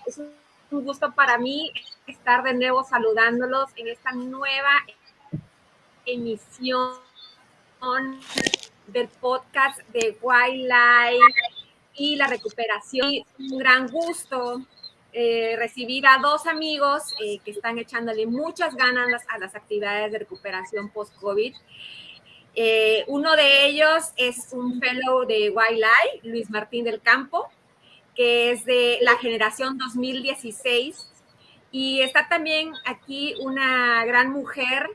es un gusto para mí estar de nuevo saludándolos en esta nueva emisión del podcast de Wildlife y la recuperación. Un gran gusto recibir a dos amigos que están echándole muchas ganas a las actividades de recuperación post-COVID. Uno de ellos es un fellow de Wildlife, Luis Martín del Campo, que es de la generación 2016. Y está también aquí una gran mujer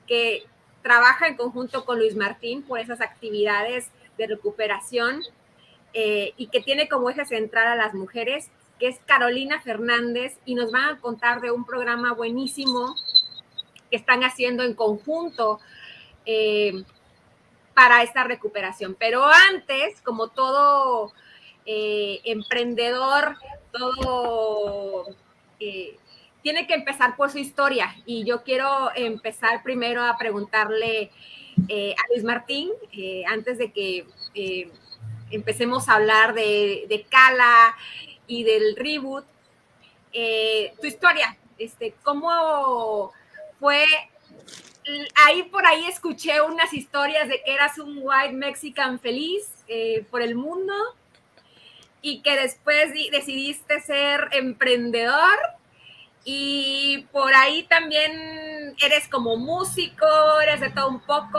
que trabaja en conjunto con Luis Martín por esas actividades de recuperación y que tiene como eje central a las mujeres, que es Carolina Fernández, y nos van a contar de un programa buenísimo que están haciendo en conjunto para esta recuperación. Pero antes, como todo emprendedor, todo tiene que empezar por su historia. Y yo quiero empezar primero a preguntarle a Luis Martín, antes de que empecemos a hablar de Cala y del reboot, tu historia, ¿cómo fue? Ahí por ahí escuché unas historias de que eras un white mexican feliz por el mundo y que después decidiste ser emprendedor y por ahí también eres como músico, eres de todo un poco,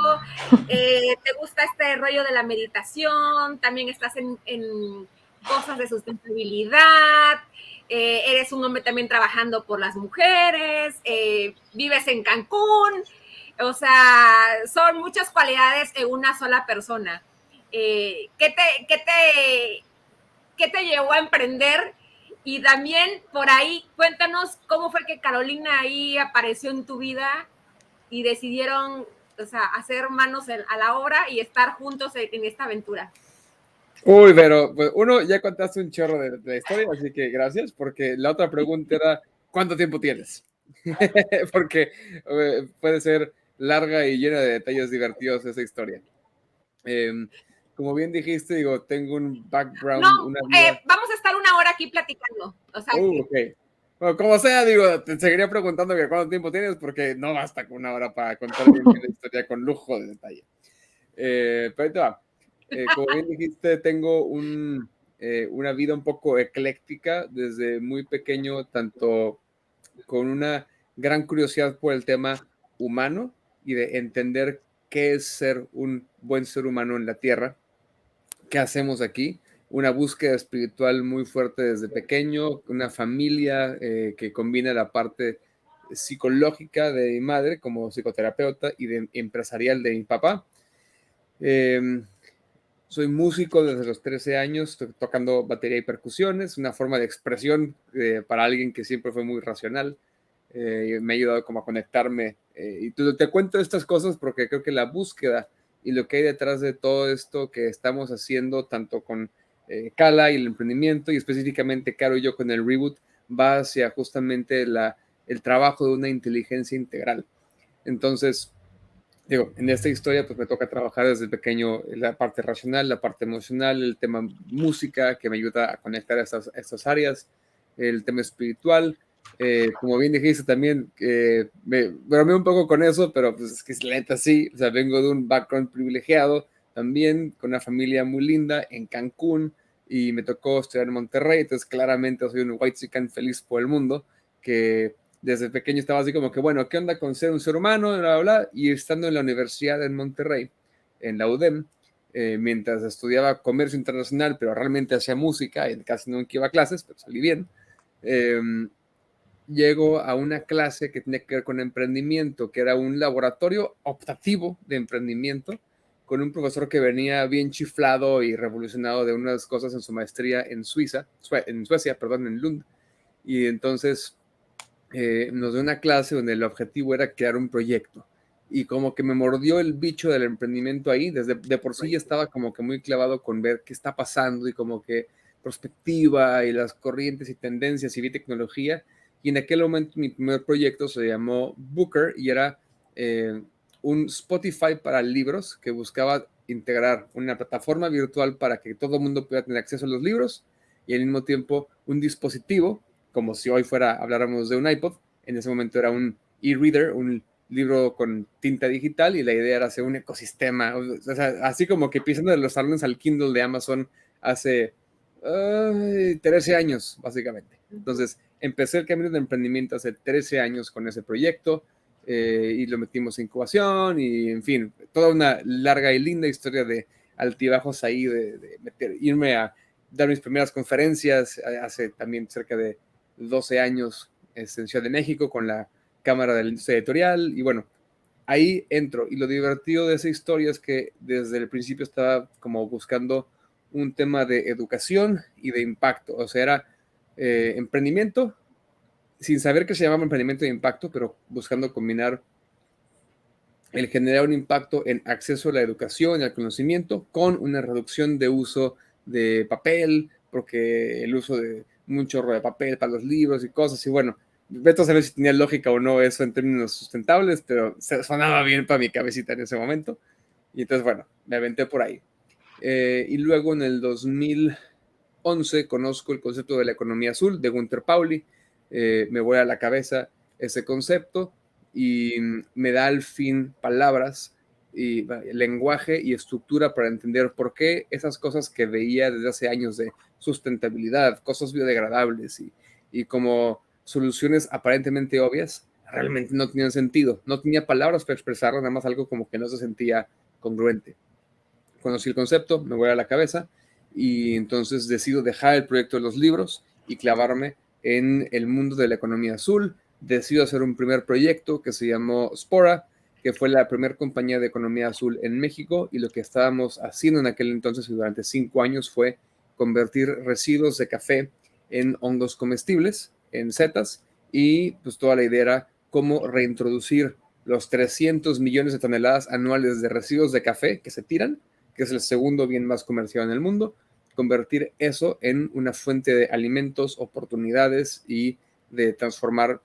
te gusta este rollo de la meditación, también estás en cosas de sustentabilidad, eres un hombre también trabajando por las mujeres, vives en Cancún, o sea, son muchas cualidades en una sola persona. ¿Qué te llevó a emprender? Y también por ahí, cuéntanos cómo fue que Carolina ahí apareció en tu vida y decidieron, o sea, hacer manos a la obra y estar juntos en esta aventura. Uy, pero pues, uno, ya contaste un chorro de historia, así que gracias, porque la otra pregunta era, ¿cuánto tiempo tienes? Porque puede ser larga y llena de detalles divertidos esa historia. Como bien dijiste, digo, tengo un background, No, una vida... vamos a estar una hora aquí platicando. O sea, Ok. Bueno, como sea, digo, te seguiría preguntando que cuánto tiempo tienes, porque no basta con una hora para contar bien la historia con lujo de detalle. Pero ahí te va. Como bien dijiste, tengo una vida un poco ecléctica desde muy pequeño, tanto con una gran curiosidad por el tema humano y de entender qué es ser un buen ser humano en la Tierra, qué hacemos aquí, una búsqueda espiritual muy fuerte desde pequeño, una familia que combina la parte psicológica de mi madre como psicoterapeuta y de empresarial de mi papá. Soy músico desde los 13 años, estoy tocando batería y percusiones, una forma de expresión para alguien que siempre fue muy racional. Me ha ayudado como a conectarme. Y te cuento estas cosas porque creo que la búsqueda y lo que hay detrás de todo esto que estamos haciendo, tanto con Cala y el emprendimiento, y específicamente Caro y yo con el reboot, va hacia justamente el trabajo de una inteligencia integral. Entonces, digo, en esta historia pues me toca trabajar desde pequeño la parte racional, la parte emocional, el tema música que me ayuda a conectar estas áreas, el tema espiritual. Como bien dijiste también, me bromeo un poco con eso, pero pues es que es la neta sí, o sea, vengo de un background privilegiado también, con una familia muy linda en Cancún y me tocó estudiar en Monterrey, entonces claramente soy un white chican feliz por el mundo, que desde pequeño estaba así como que, bueno, ¿qué onda con ser un ser humano? Bla, bla, bla. Y estando en la universidad en Monterrey, en la UDEM, mientras estudiaba comercio internacional, pero realmente hacía música y casi no iba a clases, pero salí bien, eh, llego a una clase que tenía que ver con emprendimiento, que era un laboratorio optativo de emprendimiento, con un profesor que venía bien chiflado y revolucionado de unas cosas en su maestría en Suecia, perdón, en Lund. Y entonces nos dio una clase donde el objetivo era crear un proyecto. Y como que me mordió el bicho del emprendimiento ahí, desde de por sí ya estaba como que muy clavado con ver qué está pasando y como que perspectiva y las corrientes y tendencias y tecnología. Y en aquel momento mi primer proyecto se llamó Booker y era un Spotify para libros que buscaba integrar una plataforma virtual para que todo el mundo pudiera tener acceso a los libros y al mismo tiempo un dispositivo, como si hoy habláramos de un iPod. En ese momento era un e-reader, un libro con tinta digital, y la idea era hacer un ecosistema, o sea, así como que pisando de los salones al Kindle de Amazon hace 13 años, básicamente. Entonces, empecé el camino de emprendimiento hace 13 años con ese proyecto, y lo metimos en incubación, y en fin, toda una larga y linda historia de altibajos ahí, de irme a dar mis primeras conferencias hace también cerca de 12 años en Ciudad de México con la Cámara de la Industria Editorial, y bueno, ahí entro. Y lo divertido de esa historia es que desde el principio estaba como buscando un tema de educación y de impacto. O sea, era emprendimiento, sin saber que se llamaba emprendimiento de impacto, pero buscando combinar el generar un impacto en acceso a la educación y al conocimiento con una reducción de uso de papel, porque el uso de un chorro de papel para los libros y cosas, y bueno, vete a saber si tenía lógica o no eso en términos sustentables, pero sonaba bien para mi cabecita en ese momento, y entonces bueno, me aventé por ahí. Y luego en el 2011 conozco el concepto de la economía azul de Gunther Pauli, me voy a la cabeza ese concepto, y me da al fin palabras y lenguaje y estructura para entender por qué esas cosas que veía desde hace años de sustentabilidad, cosas biodegradables y como soluciones aparentemente obvias, realmente no tenían sentido. No tenía palabras para expresar, nada más algo como que no se sentía congruente. Conocí el concepto, me voy a la cabeza, y entonces decido dejar el proyecto de los libros y clavarme en el mundo de la economía azul. Decido hacer un primer proyecto que se llamó Spora, que fue la primera compañía de economía azul en México, y lo que estábamos haciendo en aquel entonces y durante 5 años fue convertir residuos de café en hongos comestibles, en setas, y pues toda la idea era cómo reintroducir los 300 millones de toneladas anuales de residuos de café que se tiran, que es el segundo bien más comercial en el mundo, convertir eso en una fuente de alimentos, oportunidades y de transformar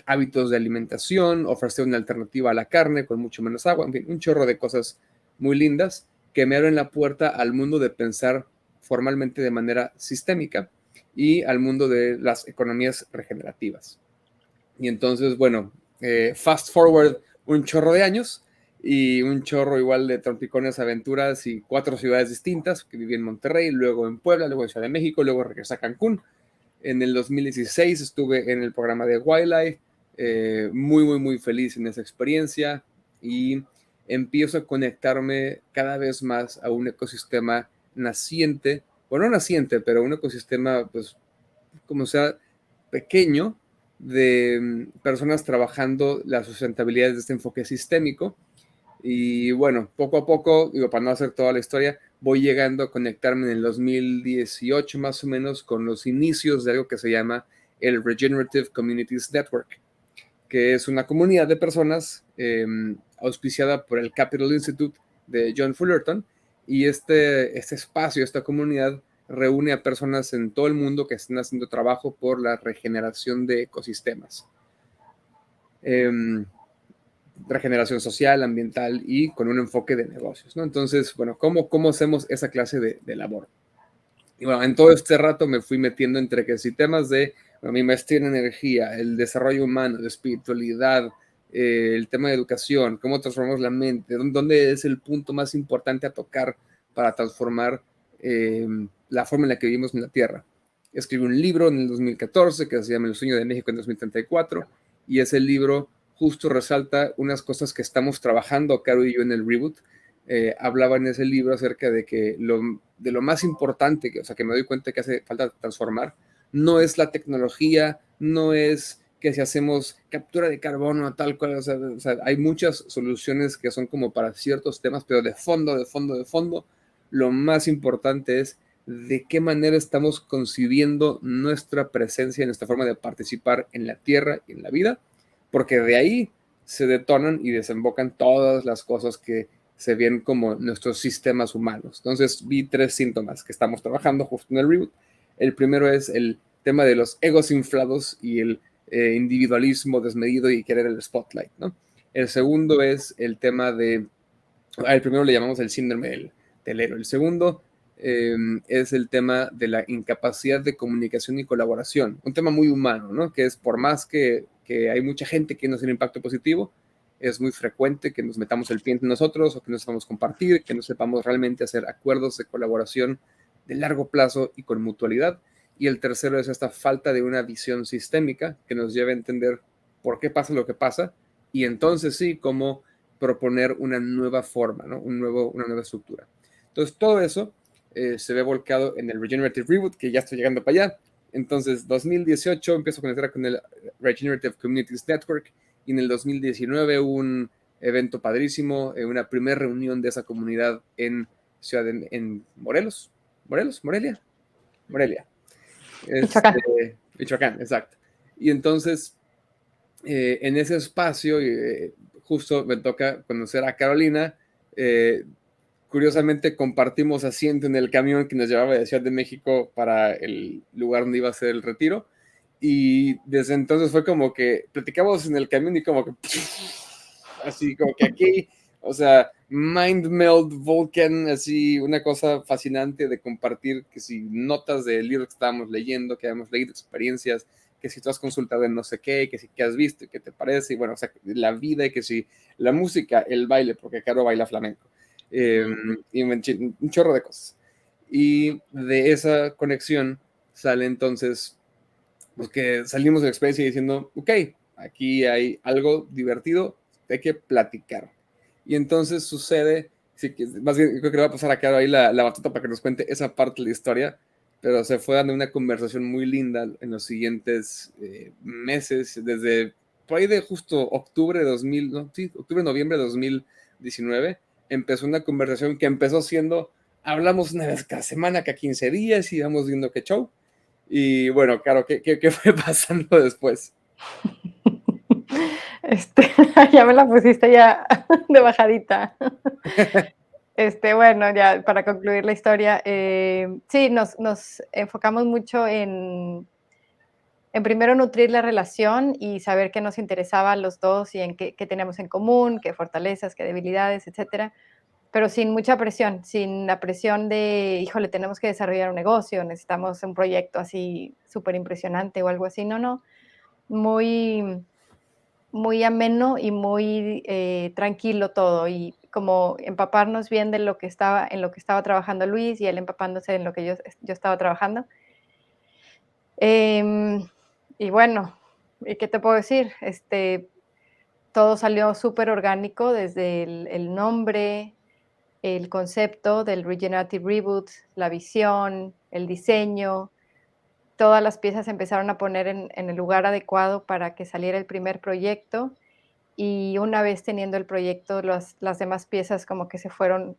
hábitos de alimentación, ofrecer una alternativa a la carne con mucho menos agua, en fin, un chorro de cosas muy lindas que me abren la puerta al mundo de pensar formalmente de manera sistémica y al mundo de las economías regenerativas. Y entonces, bueno, fast forward un chorro de años y un chorro igual de trompicones, aventuras y 4 ciudades distintas, que viví en Monterrey, luego en Puebla, luego en Ciudad de México, luego regresé a Cancún. En el 2016 estuve en el programa de Wildlife, muy, muy, muy feliz en esa experiencia, y empiezo a conectarme cada vez más a un ecosistema naciente, bueno, no naciente, pero un ecosistema, pues, como sea, pequeño, de personas trabajando la sustentabilidad de este enfoque sistémico. Y bueno, poco a poco, digo, para no hacer toda la historia, voy llegando a conectarme en el 2018 más o menos con los inicios de algo que se llama el Regenerative Communities Network, que es una comunidad de personas auspiciada por el Capital Institute de John Fullerton, y este espacio, esta comunidad reúne a personas en todo el mundo que están haciendo trabajo por la regeneración de ecosistemas. Regeneración social, ambiental y con un enfoque de negocios, ¿no? Entonces, bueno, ¿cómo hacemos esa clase de labor? Y bueno, en todo este rato me fui metiendo entre que si temas de mi maestría en energía, el desarrollo humano, de espiritualidad, el tema de educación, cómo transformamos la mente, dónde es el punto más importante a tocar para transformar la forma en la que vivimos en la Tierra. Escribí un libro en el 2014 que se llama El sueño de México en 2034, y ese libro justo resalta unas cosas que estamos trabajando, Caro y yo, en el Reboot. Hablaba en ese libro acerca de que de lo más importante, o sea, que me doy cuenta que hace falta transformar, no es la tecnología, no es que si hacemos captura de carbono, tal cual, o sea, hay muchas soluciones que son como para ciertos temas, pero de fondo, lo más importante es de qué manera estamos concibiendo nuestra presencia, nuestra forma de participar en la Tierra y en la vida, porque de ahí se detonan y desembocan todas las cosas que se ven como nuestros sistemas humanos. Entonces vi 3 síntomas que estamos trabajando justo en el Reboot. El primero es el tema de los egos inflados y el individualismo desmedido y querer el spotlight, ¿no? El segundo es el tema de, al primero le llamamos el síndrome del héroe. El segundo es el tema de la incapacidad de comunicación y colaboración. Un tema muy humano, ¿no? Que es por más que hay mucha gente que no tiene impacto positivo, es muy frecuente que nos metamos el pie entre nosotros o que no sepamos compartir, que no sepamos realmente hacer acuerdos de colaboración de largo plazo y con mutualidad. Y el tercero es esta falta de una visión sistémica que nos lleva a entender por qué pasa lo que pasa y entonces sí, cómo proponer una nueva forma, ¿no? Una nueva estructura. Entonces, todo eso se ve volcado en el Regenerative Reboot, que ya estoy llegando para allá. Entonces, 2018 empiezo a conectar con el Regenerative Communities Network y en el 2019 hubo un evento padrísimo, una primera reunión de esa comunidad en Morelos, Morelia. Michoacán. Michoacán, exacto. Y entonces, en ese espacio, justo me toca conocer a Carolina. Curiosamente, compartimos asiento en el camión que nos llevaba de Ciudad de México para el lugar donde iba a ser el retiro. Y desde entonces fue como que platicamos en el camión y como que así como que aquí, o sea, mind meld Vulcan, así una cosa fascinante de compartir, que si notas de libros que estábamos leyendo, que habíamos leído, experiencias, que si tú has consultado en no sé qué, que si qué has visto y qué te parece, y bueno, o sea, la vida y que si la música, el baile, porque Caro baila flamenco, y un chorro de cosas. Y de esa conexión sale entonces, pues que salimos de la experiencia diciendo, ok, aquí hay algo divertido, hay que platicar. Y entonces sucede, sí, más bien creo que le va a pasar a Caro ahí la batuta para que nos cuente esa parte de la historia, pero se fue dando una conversación muy linda en los siguientes meses, desde por ahí de justo octubre de 2000, no, sí, octubre, noviembre de 2019, empezó una conversación que empezó siendo, hablamos una vez cada semana, cada 15 días, y íbamos viendo qué show. Y bueno, Caro, ¿qué fue pasando después? Ya me la pusiste ya de bajadita. Bueno, ya para concluir la historia, sí, nos enfocamos mucho en primero nutrir la relación y saber qué nos interesaba a los dos y en qué teníamos en común, qué fortalezas, qué debilidades, etcétera, pero sin mucha presión, sin la presión de, híjole, tenemos que desarrollar un negocio, necesitamos un proyecto así súper impresionante o algo así, no, muy, muy ameno y muy tranquilo todo y como empaparnos bien de lo que estaba, en lo que estaba trabajando Luis y él empapándose en lo que yo estaba trabajando. Y bueno, ¿y qué te puedo decir? Todo salió súper orgánico, desde el nombre, el concepto del Regenerative Reboot, la visión, el diseño, todas las piezas se empezaron a poner en el lugar adecuado para que saliera el primer proyecto y una vez teniendo el proyecto, las demás piezas como que se fueron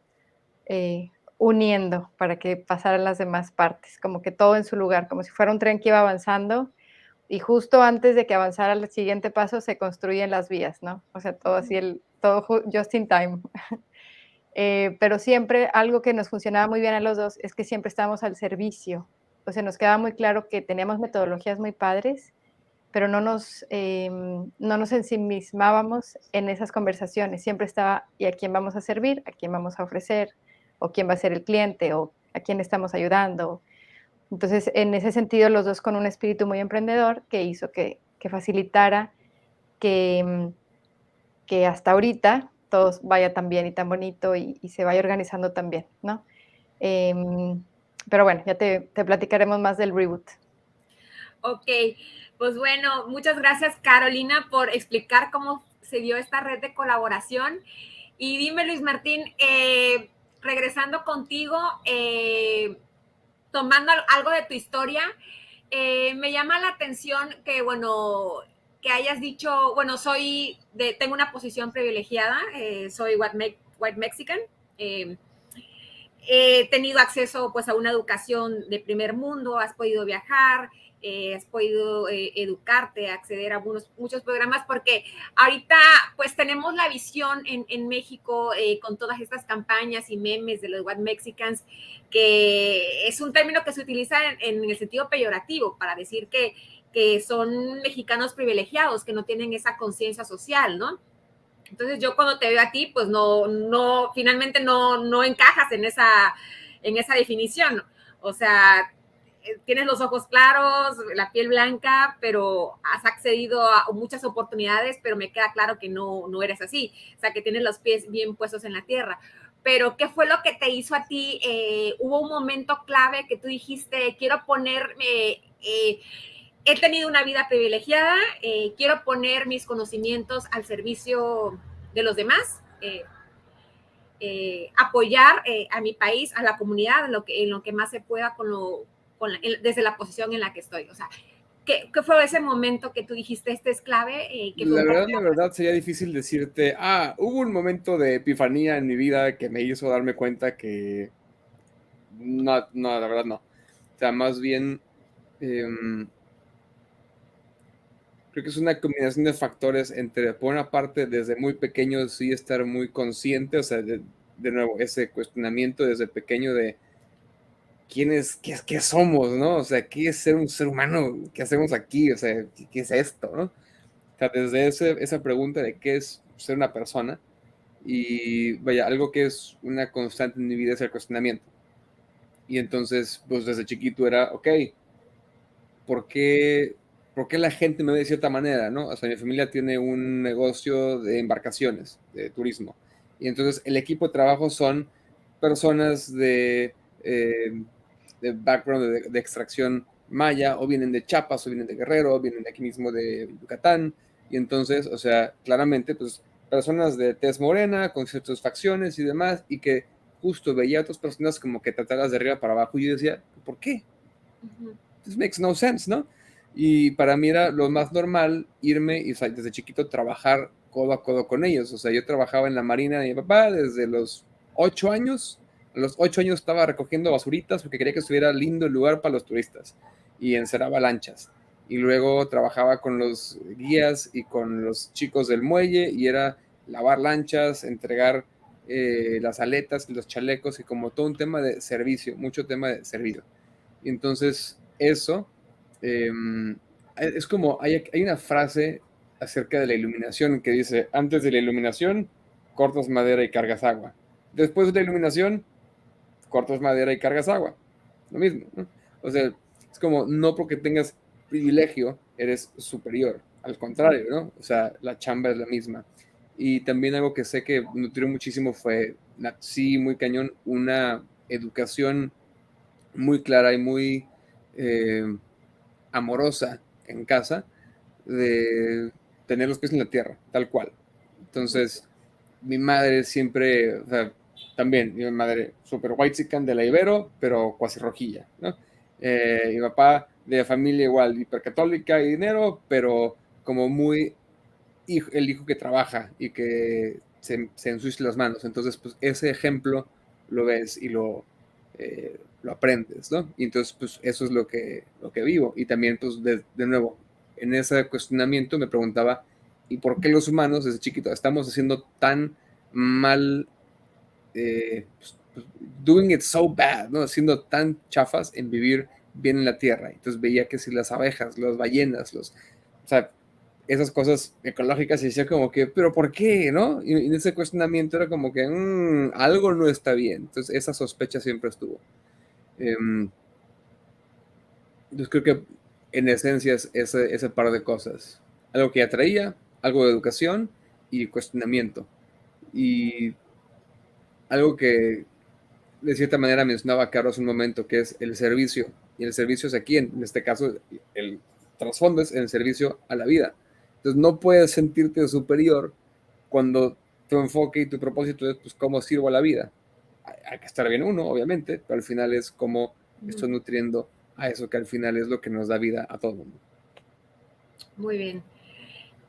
uniendo para que pasaran las demás partes, como que todo en su lugar, como si fuera un tren que iba avanzando y justo antes de que avanzara al siguiente paso se construyen las vías, ¿no? O sea, todo así, todo just in time. Pero siempre algo que nos funcionaba muy bien a los dos es que siempre estábamos al servicio. O sea, nos quedaba muy claro que teníamos metodologías muy padres, pero no nos ensimismábamos en esas conversaciones. Siempre estaba, ¿y a quién vamos a servir? ¿A quién vamos a ofrecer? ¿O quién va a ser el cliente? ¿O a quién estamos ayudando? Entonces, en ese sentido, los dos con un espíritu muy emprendedor que hizo que facilitara que hasta ahorita todo vaya tan bien y tan bonito y se vaya organizando tan bien, ¿no? Pero bueno, ya te platicaremos más del reboot. Ok, pues bueno, muchas gracias Carolina por explicar cómo se dio esta red de colaboración. Y dime, Luis Martín, regresando contigo, tomando algo de tu historia, me llama la atención que, bueno, que hayas dicho, bueno, tengo una posición privilegiada, soy white Mexican, he tenido acceso pues a una educación de primer mundo, has podido viajar, has podido educarte, acceder a muchos programas, porque ahorita pues tenemos la visión en México con todas estas campañas y memes de los White Mexicans, que es un término que se utiliza en el sentido peyorativo para decir que son mexicanos privilegiados, que no tienen esa conciencia social, ¿no? Entonces yo cuando te veo a ti, pues finalmente no encajas en en esa definición. O sea, tienes los ojos claros, la piel blanca, pero has accedido a muchas oportunidades, pero me queda claro que no eres así. O sea, que tienes los pies bien puestos en la tierra. Pero, ¿qué fue lo que te hizo a ti? ¿Hubo un momento clave que tú dijiste, quiero ponerme... he tenido una vida privilegiada, quiero poner mis conocimientos al servicio de los demás, apoyar a mi país, a la comunidad, en lo que más se pueda desde la posición en la que estoy? O sea, ¿qué fue ese momento que tú dijiste, este es clave? La verdad, sería difícil decirte, hubo un momento de epifanía en mi vida que me hizo darme cuenta que no, la verdad no. O sea, más bien, creo que es una combinación de factores entre, por una parte, desde muy pequeño sí estar muy consciente, o sea, de nuevo, ese cuestionamiento desde pequeño de qué somos, ¿no? O sea, ¿qué es ser un ser humano? ¿Qué hacemos aquí? O sea, ¿qué es esto, no? O sea, desde esa pregunta de qué es ser una persona, y vaya, algo que es una constante en mi vida es el cuestionamiento. Y entonces, pues desde chiquito era, ok, ¿por qué la gente me ve de cierta manera, no? O sea, mi familia tiene un negocio de embarcaciones, de turismo. Y entonces el equipo de trabajo son personas de background de extracción maya, o vienen de Chiapas, o vienen de Guerrero, o vienen de aquí mismo de Yucatán. Y entonces, o sea, claramente, pues personas de tez morena, con ciertas facciones y demás, y que justo veía a otras personas como que tratadas de arriba para abajo, y yo decía, ¿por qué? This makes no sense, ¿no? Y para mí era lo más normal irme y, o sea, desde chiquito trabajar codo a codo con ellos. O sea, yo trabajaba en la marina de mi papá desde los 8 años. A los 8 años estaba recogiendo basuritas porque quería que estuviera lindo el lugar para los turistas, y enceraba lanchas. Y luego trabajaba con los guías y con los chicos del muelle, y era lavar lanchas, entregar las aletas y los chalecos, y como todo un tema de servicio, mucho tema de servicio. Y entonces eso es como, hay una frase acerca de la iluminación que dice, antes de la iluminación, cortas madera y cargas agua. Después de la iluminación, cortas madera y cargas agua. Lo mismo, ¿no? O sea, es como, no porque tengas privilegio, eres superior. Al contrario, ¿no? O sea, la chamba es la misma. Y también algo que sé que nutrió muchísimo fue, sí, muy cañón, una educación muy clara y muy amorosa en casa, de tener los pies en la tierra, tal cual. Entonces, mi madre siempre, o sea, también, mi madre super whitezican de la Ibero, pero cuasi rojilla, ¿no? Mi papá de familia igual, hipercatólica y dinero, pero como muy el hijo que trabaja y que se ensucia las manos. Entonces, pues ese ejemplo lo ves y lo aprendes, ¿no? Y entonces, pues eso es lo que vivo. Y también, pues, de nuevo, en ese cuestionamiento me preguntaba, ¿y por qué los humanos desde chiquitos estamos haciendo tan mal, doing it so bad, ¿no? Haciendo tan chafas en vivir bien en la tierra? Entonces veía que si las abejas, las ballenas, o sea, esas cosas ecológicas, y decía como que, ¿pero por qué, no? Y en ese cuestionamiento era como que algo no está bien. Entonces esa sospecha siempre estuvo. Yo creo que en esencia es ese par de cosas. Algo que atraía, algo de educación y cuestionamiento. Y algo que de cierta manera mencionaba Carlos un momento, que es el servicio. Y el servicio es aquí, en este caso, el trasfondo es el servicio a la vida. Entonces no puedes sentirte superior cuando tu enfoque y tu propósito es, pues, cómo sirvo a la vida. Hay que estar bien uno, obviamente, pero al final es cómo estoy nutriendo a eso que al final es lo que nos da vida a todo el mundo. Muy bien.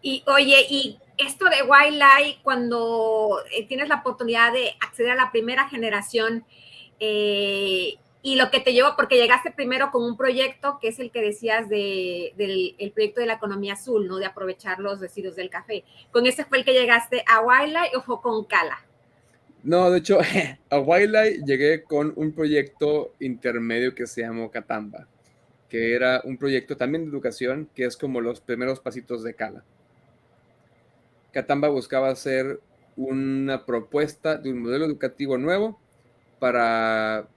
Y oye, y esto de Wildlife, cuando tienes la oportunidad de acceder a la primera generación, y lo que te llevó, porque llegaste primero con un proyecto que es el que decías del proyecto de la economía azul, ¿no? De aprovechar los residuos del café. ¿Con ese fue el que llegaste a Wildlife o fue con Cala? No, de hecho, a Wildlife llegué con un proyecto intermedio que se llamó Catamba, que era un proyecto también de educación, que es como los primeros pasitos de Cala. Catamba buscaba hacer una propuesta de un modelo educativo nuevo para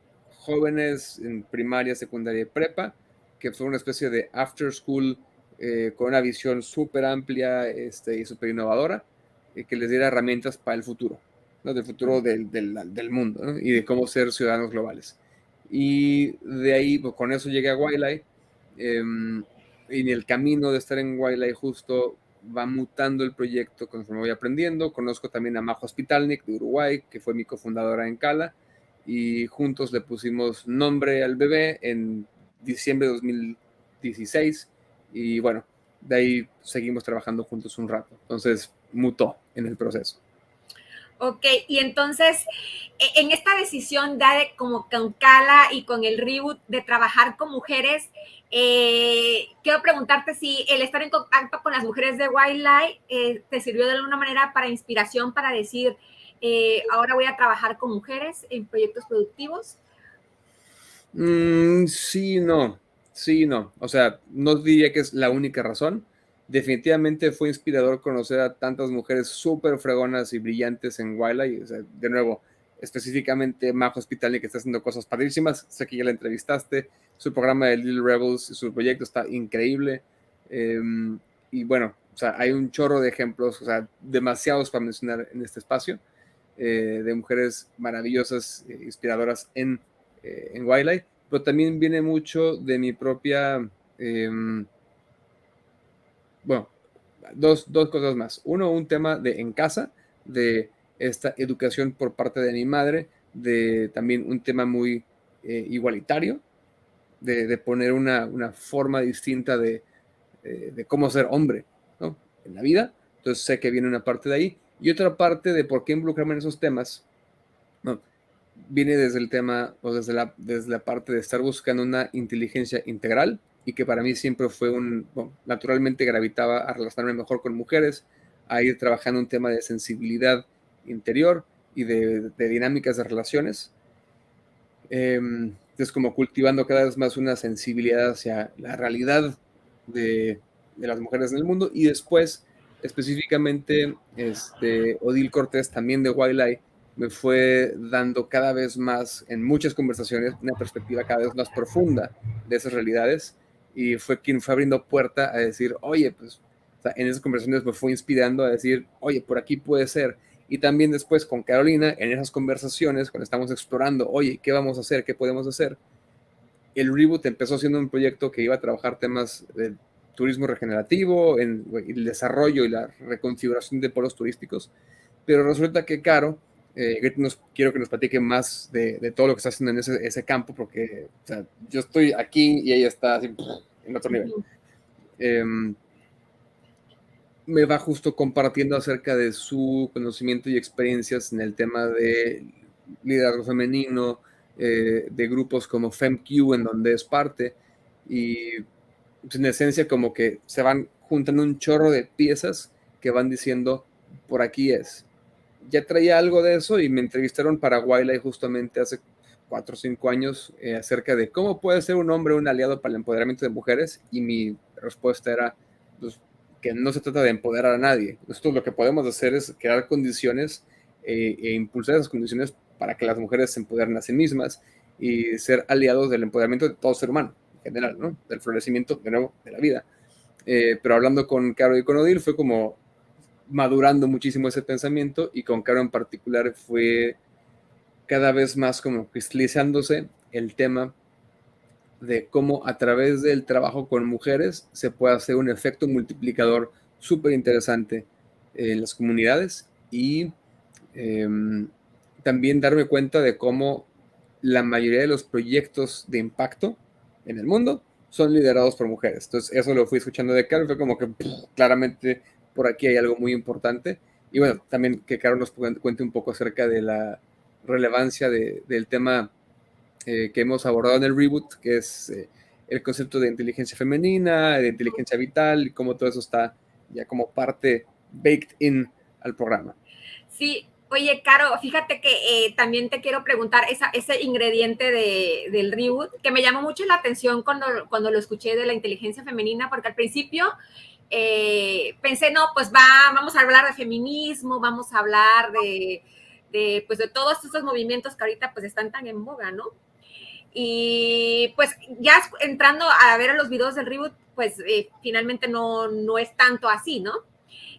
jóvenes en primaria, secundaria y prepa, que fue una especie de after school con una visión súper amplia y súper innovadora, que les diera herramientas para el futuro, ¿no? Del futuro del mundo, ¿no? Y de cómo ser ciudadanos globales. Y de ahí, pues, con eso llegué a Wildlife, y en el camino de estar en Wildlife justo va mutando el proyecto conforme voy aprendiendo. Conozco también a Majo Spitalnik de Uruguay, que fue mi cofundadora en Cala, y juntos le pusimos nombre al bebé en diciembre de 2016, y bueno, de ahí seguimos trabajando juntos un rato. Entonces mutó en el proceso. Ok, y entonces, en esta decisión de como con Cala y con el reboot de trabajar con mujeres, quiero preguntarte si el estar en contacto con las mujeres de Wildlife te sirvió de alguna manera para inspiración, para decir, ahora voy a trabajar con mujeres en proyectos productivos. Sí, no. O sea, no diría que es la única razón. Definitivamente fue inspirador conocer a tantas mujeres súper fregonas y brillantes en Wildlife. O sea, de nuevo, específicamente Majo Hospital, que está haciendo cosas padrísimas. Sé que ya la entrevistaste. Su programa de Little Rebels, su proyecto está increíble. Y bueno, o sea, hay un chorro de ejemplos, o sea, demasiados para mencionar en este espacio, de mujeres maravillosas, inspiradoras en Wildlife, pero también viene mucho de mi propia, bueno, dos cosas más. Uno, un tema de en casa, de esta educación por parte de mi madre, de también un tema muy igualitario, de poner una forma distinta de cómo ser hombre, ¿no? En la vida. Entonces sé que viene una parte de ahí. Y otra parte de por qué involucrarme en esos temas, ¿no? Viene desde el tema o desde la parte de estar buscando una inteligencia integral, y que para mí siempre fue bueno, naturalmente gravitaba a relacionarme mejor con mujeres, a ir trabajando un tema de sensibilidad interior y de dinámicas de relaciones. Entonces, como cultivando cada vez más una sensibilidad hacia la realidad de las mujeres en el mundo. Y después, específicamente, Odil Cortés, también de Wildlife, me fue dando cada vez más, en muchas conversaciones, una perspectiva cada vez más profunda de esas realidades, y fue quien fue abriendo puerta a decir, oye, pues, o sea, en esas conversaciones me fue inspirando a decir, oye, por aquí puede ser. Y también después con Carolina, en esas conversaciones, cuando estamos explorando, oye, ¿qué vamos a hacer? ¿Qué podemos hacer? El reboot empezó siendo un proyecto que iba a trabajar temas de turismo regenerativo, en el desarrollo y la reconfiguración de polos turísticos, pero resulta que Caro, quiero que nos platique más de todo lo que está haciendo en ese campo, porque, o sea, yo estoy aquí y ella está así, en otro nivel. Me va justo compartiendo acerca de su conocimiento y experiencias en el tema de liderazgo femenino, de grupos como FemQ, en donde es parte, y pues, en esencia como que se van juntando un chorro de piezas que van diciendo, por aquí es. Ya traía algo de eso y me entrevistaron para Wildlife justamente hace 4 o 5 años, acerca de cómo puede ser un hombre un aliado para el empoderamiento de mujeres, y mi respuesta era, pues, que no se trata de empoderar a nadie. Nosotros lo que podemos hacer es crear condiciones e impulsar esas condiciones para que las mujeres se empoderen a sí mismas y ser aliados del empoderamiento de todo ser humano en general, ¿no? Del florecimiento, de nuevo, de la vida. Pero hablando con Caro y con Odil fue como madurando muchísimo ese pensamiento, y con Caro en particular fue cada vez más como cristalizándose el tema de cómo a través del trabajo con mujeres se puede hacer un efecto multiplicador súper interesante en las comunidades, y también darme cuenta de cómo la mayoría de los proyectos de impacto en el mundo son liderados por mujeres. Entonces eso lo fui escuchando de Caro, fue como que claramente por aquí hay algo muy importante. Y bueno, también que Caro nos cuente un poco acerca de la relevancia del tema que hemos abordado en el reboot, que es el concepto de inteligencia femenina, de inteligencia vital, y cómo todo eso está ya como parte baked in al programa. Sí, oye, Caro, fíjate que también te quiero preguntar ese ingrediente del reboot, que me llamó mucho la atención cuando lo escuché de la inteligencia femenina, porque al principio pensé, no, pues vamos a hablar de feminismo, vamos a hablar pues de todos estos movimientos que ahorita pues están tan en boga, ¿no? Y pues ya entrando a ver los videos del reboot, pues finalmente no es tanto así, ¿no?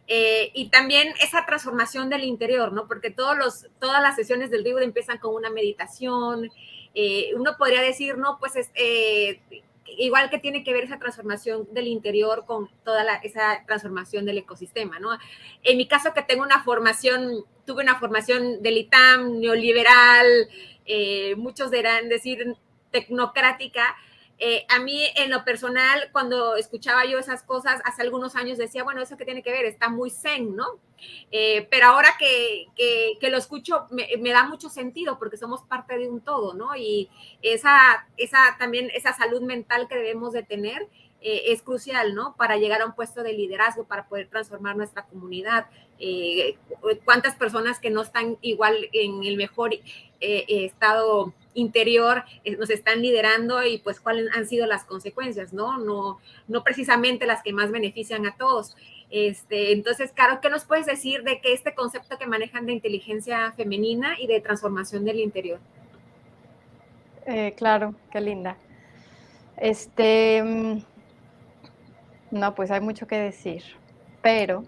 Y también esa transformación del interior, ¿no? Porque todas las sesiones del reboot empiezan con una meditación. Uno podría decir, no, pues igual que tiene que ver esa transformación del interior con esa transformación del ecosistema, ¿no? En mi caso, que tuve una formación del ITAM, neoliberal, muchos dirán decir tecnocrática. A mí, en lo personal, cuando escuchaba yo esas cosas hace algunos años, decía, bueno, ¿eso qué tiene que ver? Está muy zen, ¿no? Pero ahora que lo escucho, me da mucho sentido porque somos parte de un todo, ¿no? Y también esa salud mental que debemos de tener es crucial, ¿no? Para llegar a un puesto de liderazgo, para poder transformar nuestra comunidad. ¿Cuántas personas que no están igual en el mejor estado interior nos están liderando y pues cuáles han sido las consecuencias, ¿no? No precisamente las que más benefician a todos. Entonces, Caro, ¿qué nos puedes decir de que este concepto que manejan de inteligencia femenina y de transformación del interior? Claro, qué linda. No, pues hay mucho que decir, pero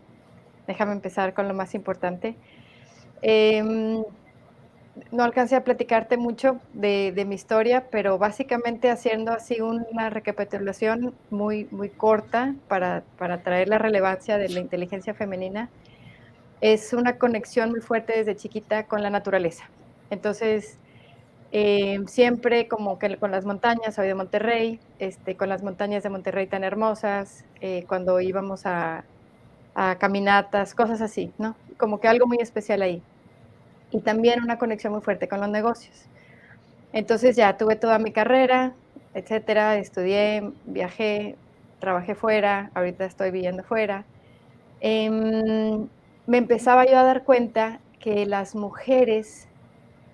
déjame empezar con lo más importante. No alcancé a platicarte mucho de mi historia, pero básicamente haciendo así una recapitulación muy, muy corta para traer la relevancia de la inteligencia femenina, es una conexión muy fuerte desde chiquita con la naturaleza. Entonces, siempre como que con las montañas, soy de Monterrey, con las montañas de Monterrey tan hermosas, cuando íbamos a caminatas, cosas así, ¿no? Como que algo muy especial ahí. Y también una conexión muy fuerte con los negocios. Entonces ya tuve toda mi carrera, etcétera, estudié, viajé, trabajé fuera, ahorita estoy viviendo fuera. Me empezaba yo a dar cuenta que las mujeres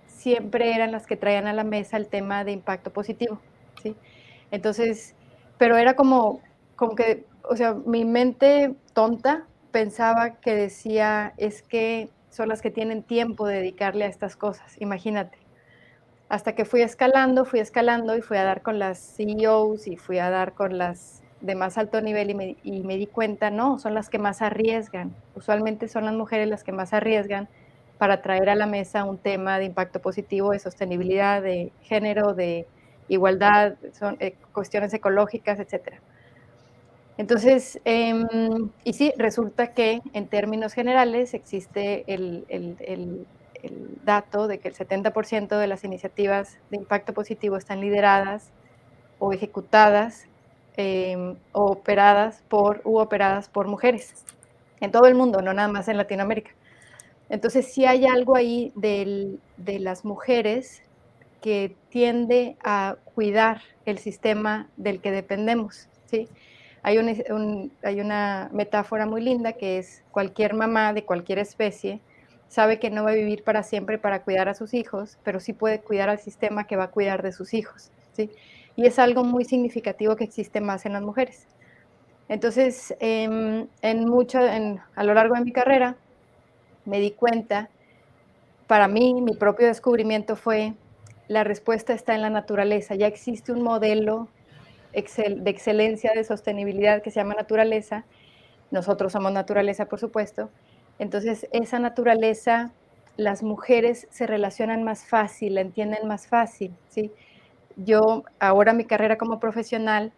siempre eran las que traían a la mesa el tema de impacto positivo, ¿sí? Entonces, pero era como que, o sea, mi mente tonta pensaba que decía, es que son las que tienen tiempo de dedicarle a estas cosas, imagínate. Hasta que fui escalando y fui a dar con las CEOs y fui a dar con las de más alto nivel y me di cuenta, no, son las que más arriesgan. Usualmente son las mujeres las que más arriesgan para traer a la mesa un tema de impacto positivo, de sostenibilidad, de género, de igualdad, son cuestiones ecológicas, etcétera. Entonces, y sí, resulta que en términos generales existe el dato de que el 70% de las iniciativas de impacto positivo están lideradas o ejecutadas o operadas por mujeres en todo el mundo, no nada más en Latinoamérica. Entonces, sí hay algo ahí de las mujeres que tiende a cuidar el sistema del que dependemos, ¿sí? Hay una metáfora muy linda que es cualquier mamá de cualquier especie sabe que no va a vivir para siempre para cuidar a sus hijos, pero sí puede cuidar al sistema que va a cuidar de sus hijos, ¿sí? Y es algo muy significativo que existe más en las mujeres. Entonces, a lo largo de mi carrera, me di cuenta, para mí, mi propio descubrimiento fue, la respuesta está en la naturaleza, ya existe un modelo de excelencia, de sostenibilidad que se llama naturaleza. Nosotros somos naturaleza, por supuesto. Entonces, esa naturaleza, las mujeres se relacionan más fácil, la entienden más fácil, ¿sí? Yo ahora mi carrera como profesional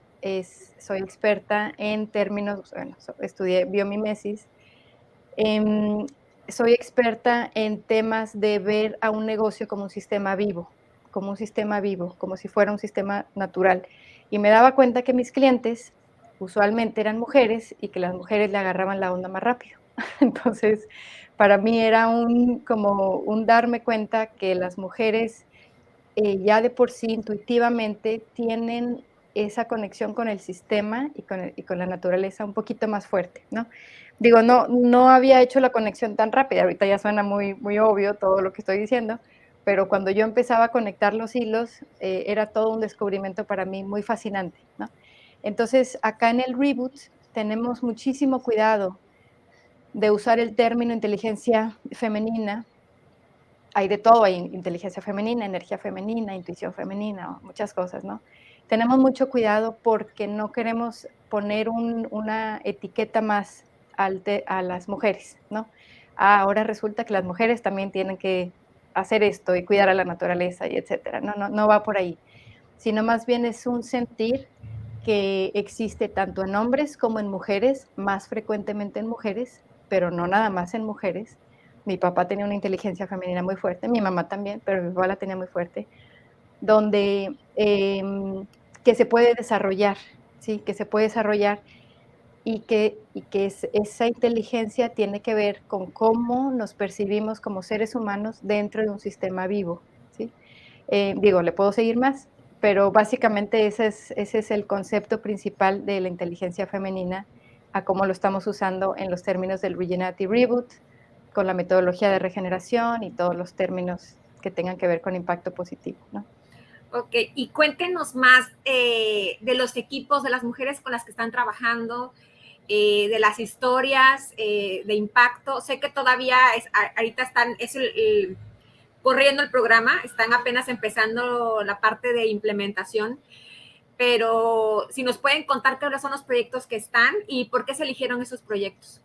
soy experta en términos, bueno, estudié biomimesis, em, soy experta en temas de ver a un negocio como un sistema vivo, como si fuera un sistema natural. Y me daba cuenta que mis clientes usualmente eran mujeres y que las mujeres le agarraban la onda más rápido. Entonces, para mí era como un darme cuenta que las mujeres ya de por sí intuitivamente tienen esa conexión con el sistema y con la naturaleza un poquito más fuerte, ¿no? Digo, no había hecho la conexión tan rápida, ahorita ya suena muy, muy obvio todo lo que estoy diciendo, pero cuando yo empezaba a conectar los hilos, era todo un descubrimiento para mí muy fascinante, ¿no? Entonces, acá en el Reboot tenemos muchísimo cuidado de usar el término inteligencia femenina hay de todo, hay inteligencia femenina, energía femenina, intuición femenina, muchas cosas, ¿no? Tenemos mucho cuidado porque no queremos poner una etiqueta más a las mujeres, ¿no? Ahora resulta que las mujeres también tienen que hacer esto y cuidar a la naturaleza y etcétera. No, no, no va por ahí, sino más bien es un sentir que existe tanto en hombres como en mujeres, más frecuentemente en mujeres, pero no nada más en mujeres. Mi papá tenía una inteligencia femenina muy fuerte, mi mamá también, pero mi papá la tenía muy fuerte, donde que se puede desarrollar, ¿sí? Que se puede desarrollar y que esa inteligencia tiene que ver con cómo nos percibimos como seres humanos dentro de un sistema vivo, ¿sí? Digo, le puedo seguir más, pero básicamente ese es el concepto principal de la inteligencia femenina, a cómo lo estamos usando en los términos del Regenerative Reboot, con la metodología de regeneración y todos los términos que tengan que ver con impacto positivo, ¿no? Ok, y cuéntenos más de los equipos, de las mujeres con las que están trabajando, de las historias de impacto. Sé que todavía ahorita están, corriendo el programa, están apenas empezando la parte de implementación, pero si nos pueden contar cuáles son los proyectos que están y por qué se eligieron esos proyectos.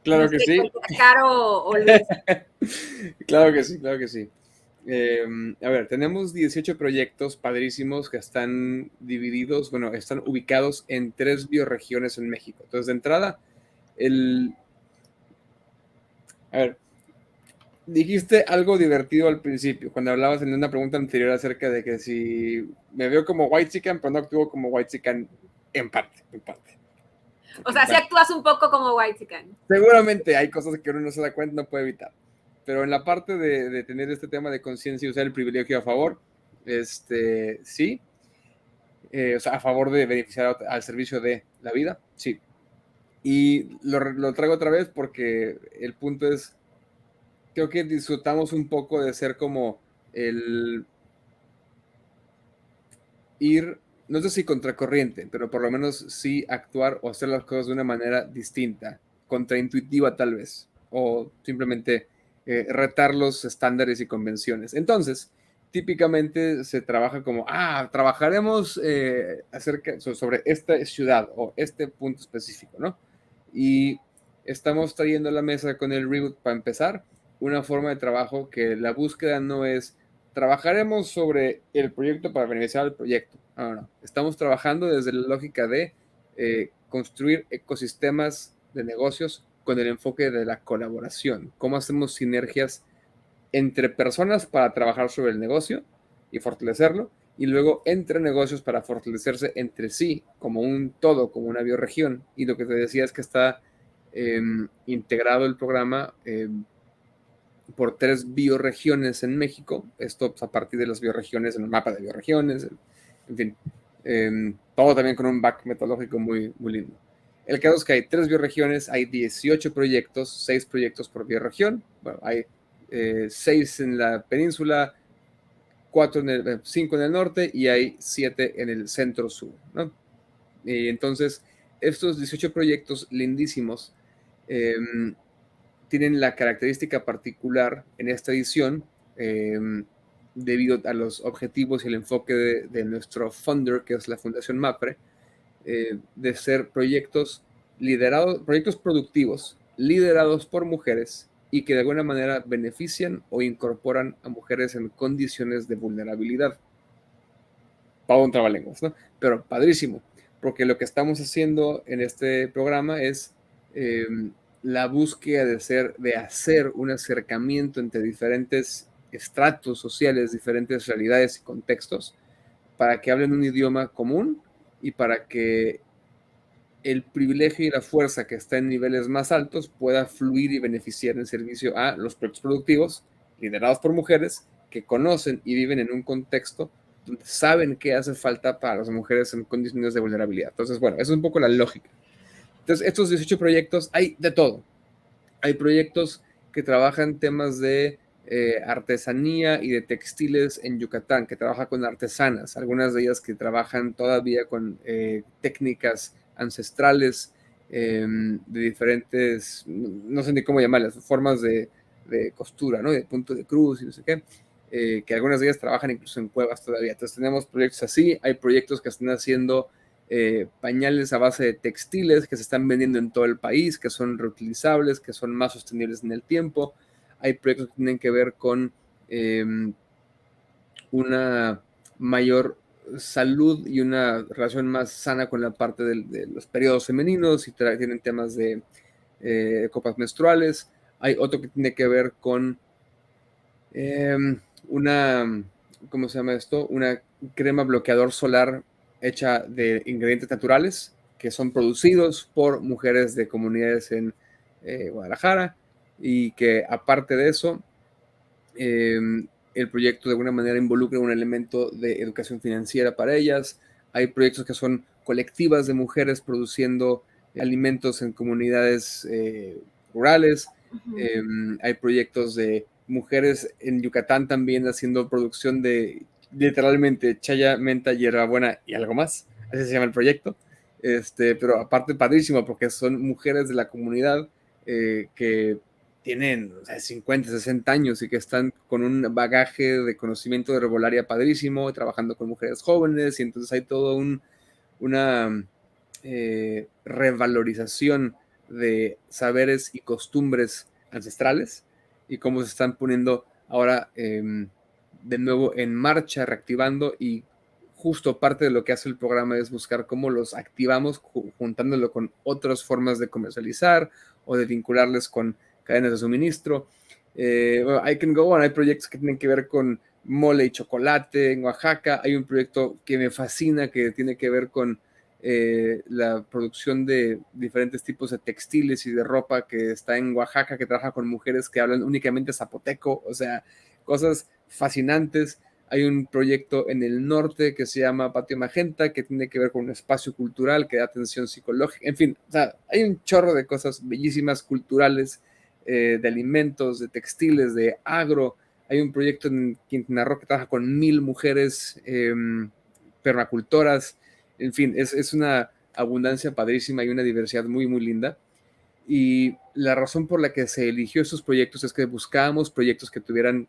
Claro No que sé, sí. Caro o Luis. Claro que sí, claro que sí. A ver, tenemos 18 proyectos padrísimos que están divididos, bueno, están ubicados en 3 bioregiones en México. Entonces, de entrada, a ver, dijiste algo divertido al principio, cuando hablabas en una pregunta anterior acerca de que si me veo como white chican, pero no actúo como white chican en parte, en parte. O sea, si actúas un poco como white chican. Seguramente hay cosas que uno no se da cuenta, no puede evitar. Pero en la parte de tener este tema de conciencia y usar el privilegio a favor, sí. O sea, a favor de beneficiar al servicio de la vida, sí. Y lo traigo otra vez porque el punto es, creo que disfrutamos un poco de ser como el ir, no sé si contracorriente, pero por lo menos sí actuar o hacer las cosas de una manera distinta, contraintuitiva tal vez, o simplemente retar los estándares y convenciones. Entonces, típicamente se trabaja como, trabajaremos sobre esta ciudad o este punto específico, ¿no? Y estamos trayendo a la mesa con el Reboot para empezar una forma de trabajo que la búsqueda no es trabajaremos sobre el proyecto para beneficiar al proyecto. No, no. Estamos trabajando desde la lógica de construir ecosistemas de negocios con el enfoque de la colaboración. Cómo hacemos sinergias entre personas para trabajar sobre el negocio y fortalecerlo, y luego entre negocios para fortalecerse entre sí, como un todo, como una bioregión. Y lo que te decía es que está integrado el programa por 3 bioregiones en México, esto pues, a partir de las bioregiones en el mapa de bioregiones, en fin, todo también con un back metodológico muy, muy lindo. El caso es que hay 3 bioregiones, hay 18 proyectos, 6 proyectos por bioregión, bueno, hay 6 en la península, 5 en el norte y hay 7 en el centro-sur, ¿no? Y entonces, estos 18 proyectos lindísimos tienen la característica particular en esta edición, debido a los objetivos y el enfoque de nuestro funder, que es la Fundación MAPRE, de ser proyectos liderados, proyectos productivos, liderados por mujeres y que de alguna manera benefician o incorporan a mujeres en condiciones de vulnerabilidad. Pavo un trabalenguas, ¿no? Pero padrísimo, porque lo que estamos haciendo en este programa es la búsqueda de hacer un acercamiento entre diferentes estratos sociales, diferentes realidades y contextos, para que hablen un idioma común y para que el privilegio y la fuerza que está en niveles más altos pueda fluir y beneficiar en servicio a los proyectos productivos liderados por mujeres que conocen y viven en un contexto donde saben qué hace falta para las mujeres en condiciones de vulnerabilidad. Entonces, bueno, eso es un poco la lógica. Entonces, estos 18 proyectos hay de todo. Hay proyectos que trabajan temas de artesanía y de textiles en Yucatán, que trabaja con artesanas, algunas de ellas que trabajan todavía con técnicas ancestrales de diferentes, no sé ni cómo llamarlas, formas de costura, ¿no? De punto de cruz y no sé qué, que algunas de ellas trabajan incluso en cuevas todavía. Entonces tenemos proyectos así, hay proyectos que están haciendo pañales a base de textiles que se están vendiendo en todo el país, que son reutilizables, que son más sostenibles en el tiempo. Hay proyectos que tienen que ver con una mayor salud y una relación más sana con la parte de los periodos femeninos, y tienen temas de copas menstruales. Hay otro que tiene que ver con una, ¿cómo se llama esto? Una crema bloqueador solar hecha de ingredientes naturales que son producidos por mujeres de comunidades en Guadalajara, y que aparte de eso, el proyecto de alguna manera involucra un elemento de educación financiera para ellas. Hay proyectos que son colectivas de mujeres produciendo alimentos en comunidades rurales. Hay proyectos de mujeres en Yucatán también haciendo producción de literalmente chaya, menta, hierbabuena y algo más. Así se llama el proyecto. Pero aparte padrísimo porque son mujeres de la comunidad que tienen, o sea, 50, 60 años y que están con un bagaje de conocimiento de herbolaria padrísimo, trabajando con mujeres jóvenes, y entonces hay todo una revalorización de saberes y costumbres ancestrales, y cómo se están poniendo ahora de nuevo en marcha, reactivando. Y justo parte de lo que hace el programa es buscar cómo los activamos, juntándolo con otras formas de comercializar o de vincularles con cadenas de suministro. Bueno, I can go on. Hay proyectos que tienen que ver con mole y chocolate en Oaxaca. Hay un proyecto que me fascina que tiene que ver con la producción de diferentes tipos de textiles y de ropa, que está en Oaxaca, que trabaja con mujeres que hablan únicamente zapoteco. O sea, cosas fascinantes. Hay un proyecto en el norte que se llama Patio Magenta, que tiene que ver con un espacio cultural que da atención psicológica. En fin, o sea, hay un chorro de cosas bellísimas culturales, de alimentos, de textiles, de agro. Hay un proyecto en Quintana Roo que trabaja con 1000 mujeres permacultoras. En fin, es una abundancia padrísima y una diversidad muy, muy linda. Y la razón por la que se eligió estos proyectos es que buscábamos proyectos que tuvieran,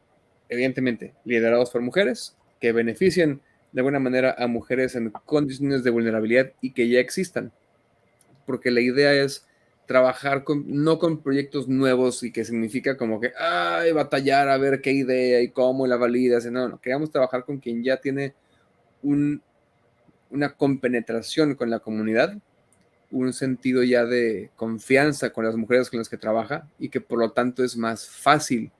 evidentemente, liderados por mujeres, que beneficien de alguna manera a mujeres en condiciones de vulnerabilidad y que ya existan. Porque la idea es trabajar no con proyectos nuevos, y que significa como que, ay, batallar a ver qué idea y cómo la validas. No, queremos trabajar con quien ya tiene una compenetración con la comunidad, un sentido ya de confianza con las mujeres con las que trabaja, y que por lo tanto es más fácil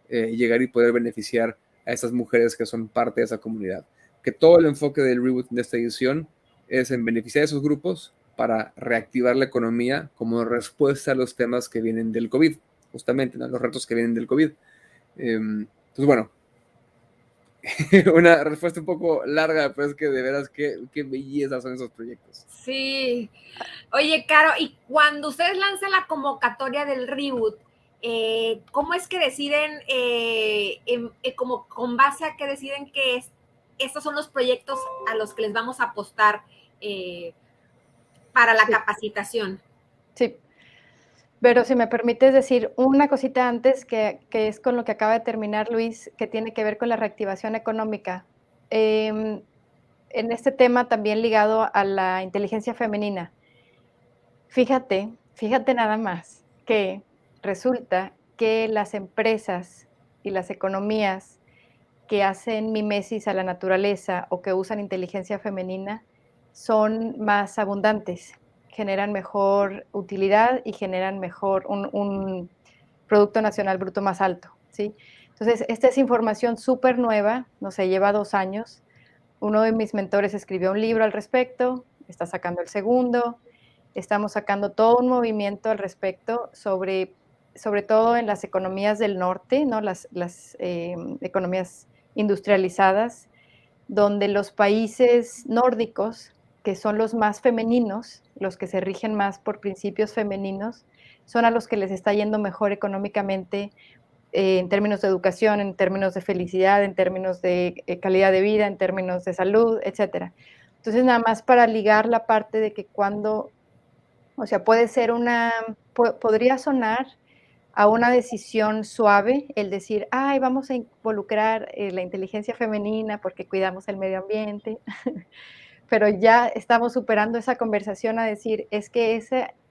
llegar y poder beneficiar a esas mujeres que son parte de esa comunidad. Que todo el enfoque del reboot de esta edición es en beneficiar a esos grupos para reactivar la economía como respuesta a los temas que vienen del COVID, justamente, ¿no? Los retos que vienen del COVID. Entonces, bueno, una respuesta un poco larga, pero es que de veras qué belleza son esos proyectos. Sí. Oye, Caro, y cuando ustedes lanzan la convocatoria del reboot, ¿cómo es que deciden, como con base a qué deciden que estos son los proyectos a los que les vamos a apostar para la capacitación? Sí, pero si me permites decir una cosita antes, que es con lo que acaba de terminar Luis, que tiene que ver con la reactivación económica. En este tema también ligado a la inteligencia femenina. Fíjate nada más que resulta que las empresas y las economías que hacen mimesis a la naturaleza o que usan inteligencia femenina son más abundantes, generan mejor utilidad y generan mejor un Producto Nacional Bruto más alto, ¿sí? Entonces, esta es información súper nueva, no sé, lleva 2 años. Uno de mis mentores escribió un libro al respecto, está sacando el segundo. Estamos sacando todo un movimiento al respecto sobre todo en las economías del norte, ¿no? Las economías industrializadas, donde los países nórdicos, que son los más femeninos, los que se rigen más por principios femeninos, son a los que les está yendo mejor económicamente, en términos de educación, en términos de felicidad, en términos de calidad de vida, en términos de salud, etcétera. Entonces, nada más para ligar la parte de que cuando O sea, podría sonar a una decisión suave el decir, ay, vamos a involucrar la inteligencia femenina porque cuidamos el medio ambiente, pero ya estamos superando esa conversación a decir, es que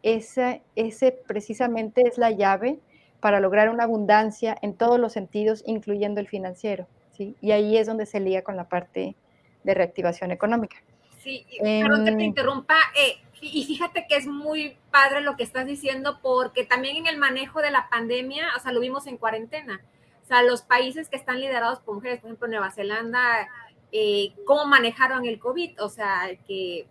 ese precisamente es la llave para lograr una abundancia en todos los sentidos, incluyendo el financiero, ¿sí? Y ahí es donde se liga con la parte de reactivación económica. Sí, perdón que te interrumpa, y fíjate que es muy padre lo que estás diciendo, porque también en el manejo de la pandemia, o sea, lo vimos en cuarentena, o sea, los países que están liderados por mujeres, por ejemplo, Nueva Zelanda, cómo manejaron el COVID, o sea, que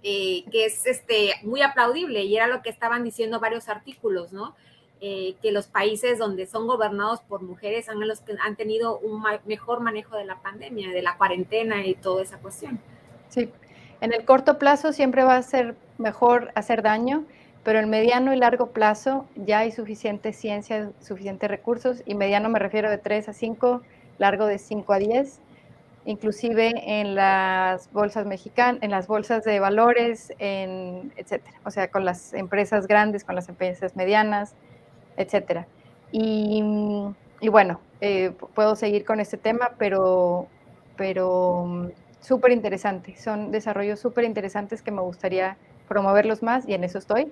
es muy aplaudible, y era lo que estaban diciendo varios artículos, ¿no? Que los países donde son gobernados por mujeres son los que han tenido un mejor manejo de la pandemia, de la cuarentena y toda esa cuestión. Sí, en el corto plazo siempre va a ser mejor hacer daño, pero en mediano y largo plazo ya hay suficiente ciencia, suficientes recursos, y mediano me refiero de 3 a 5, largo de 5 a 10, inclusive en las bolsas mexicanas, en las bolsas de valores, etcétera. O sea, con las empresas grandes, con las empresas medianas, etcétera. Y, y bueno, puedo seguir con este tema, pero súper interesante. Son desarrollos súper interesantes que me gustaría promoverlos más y en eso estoy.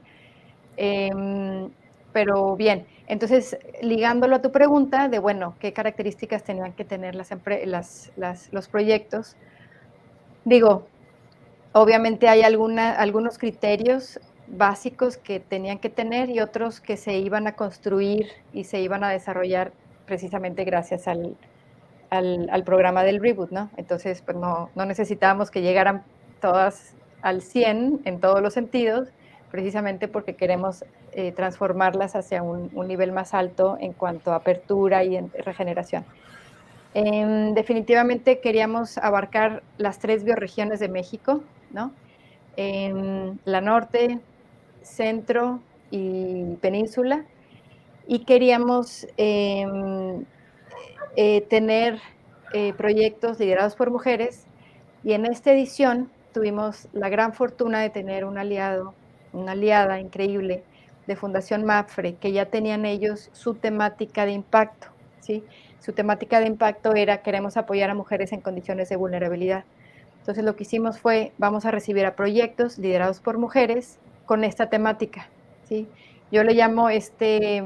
Pero bien, entonces, ligándolo a tu pregunta de, bueno, ¿qué características tenían que tener los proyectos? Digo, obviamente hay algunos criterios básicos que tenían que tener y otros que se iban a construir y se iban a desarrollar precisamente gracias al programa del Reboot, ¿no? Entonces, pues no necesitábamos que llegaran todas al 100 en todos los sentidos, precisamente porque queremos transformarlas hacia un nivel más alto en cuanto a apertura y en regeneración. Definitivamente queríamos abarcar las 3 bioregiones de México, ¿no? La norte, centro y península, y queríamos tener proyectos liderados por mujeres, y en esta edición tuvimos la gran fortuna de tener un aliado, una aliada increíble de Fundación MAPFRE, que ya tenían ellos su temática de impacto, ¿sí? Su temática de impacto era: queremos apoyar a mujeres en condiciones de vulnerabilidad. Entonces lo que hicimos fue: vamos a recibir a proyectos liderados por mujeres con esta temática, ¿sí? Yo le llamo este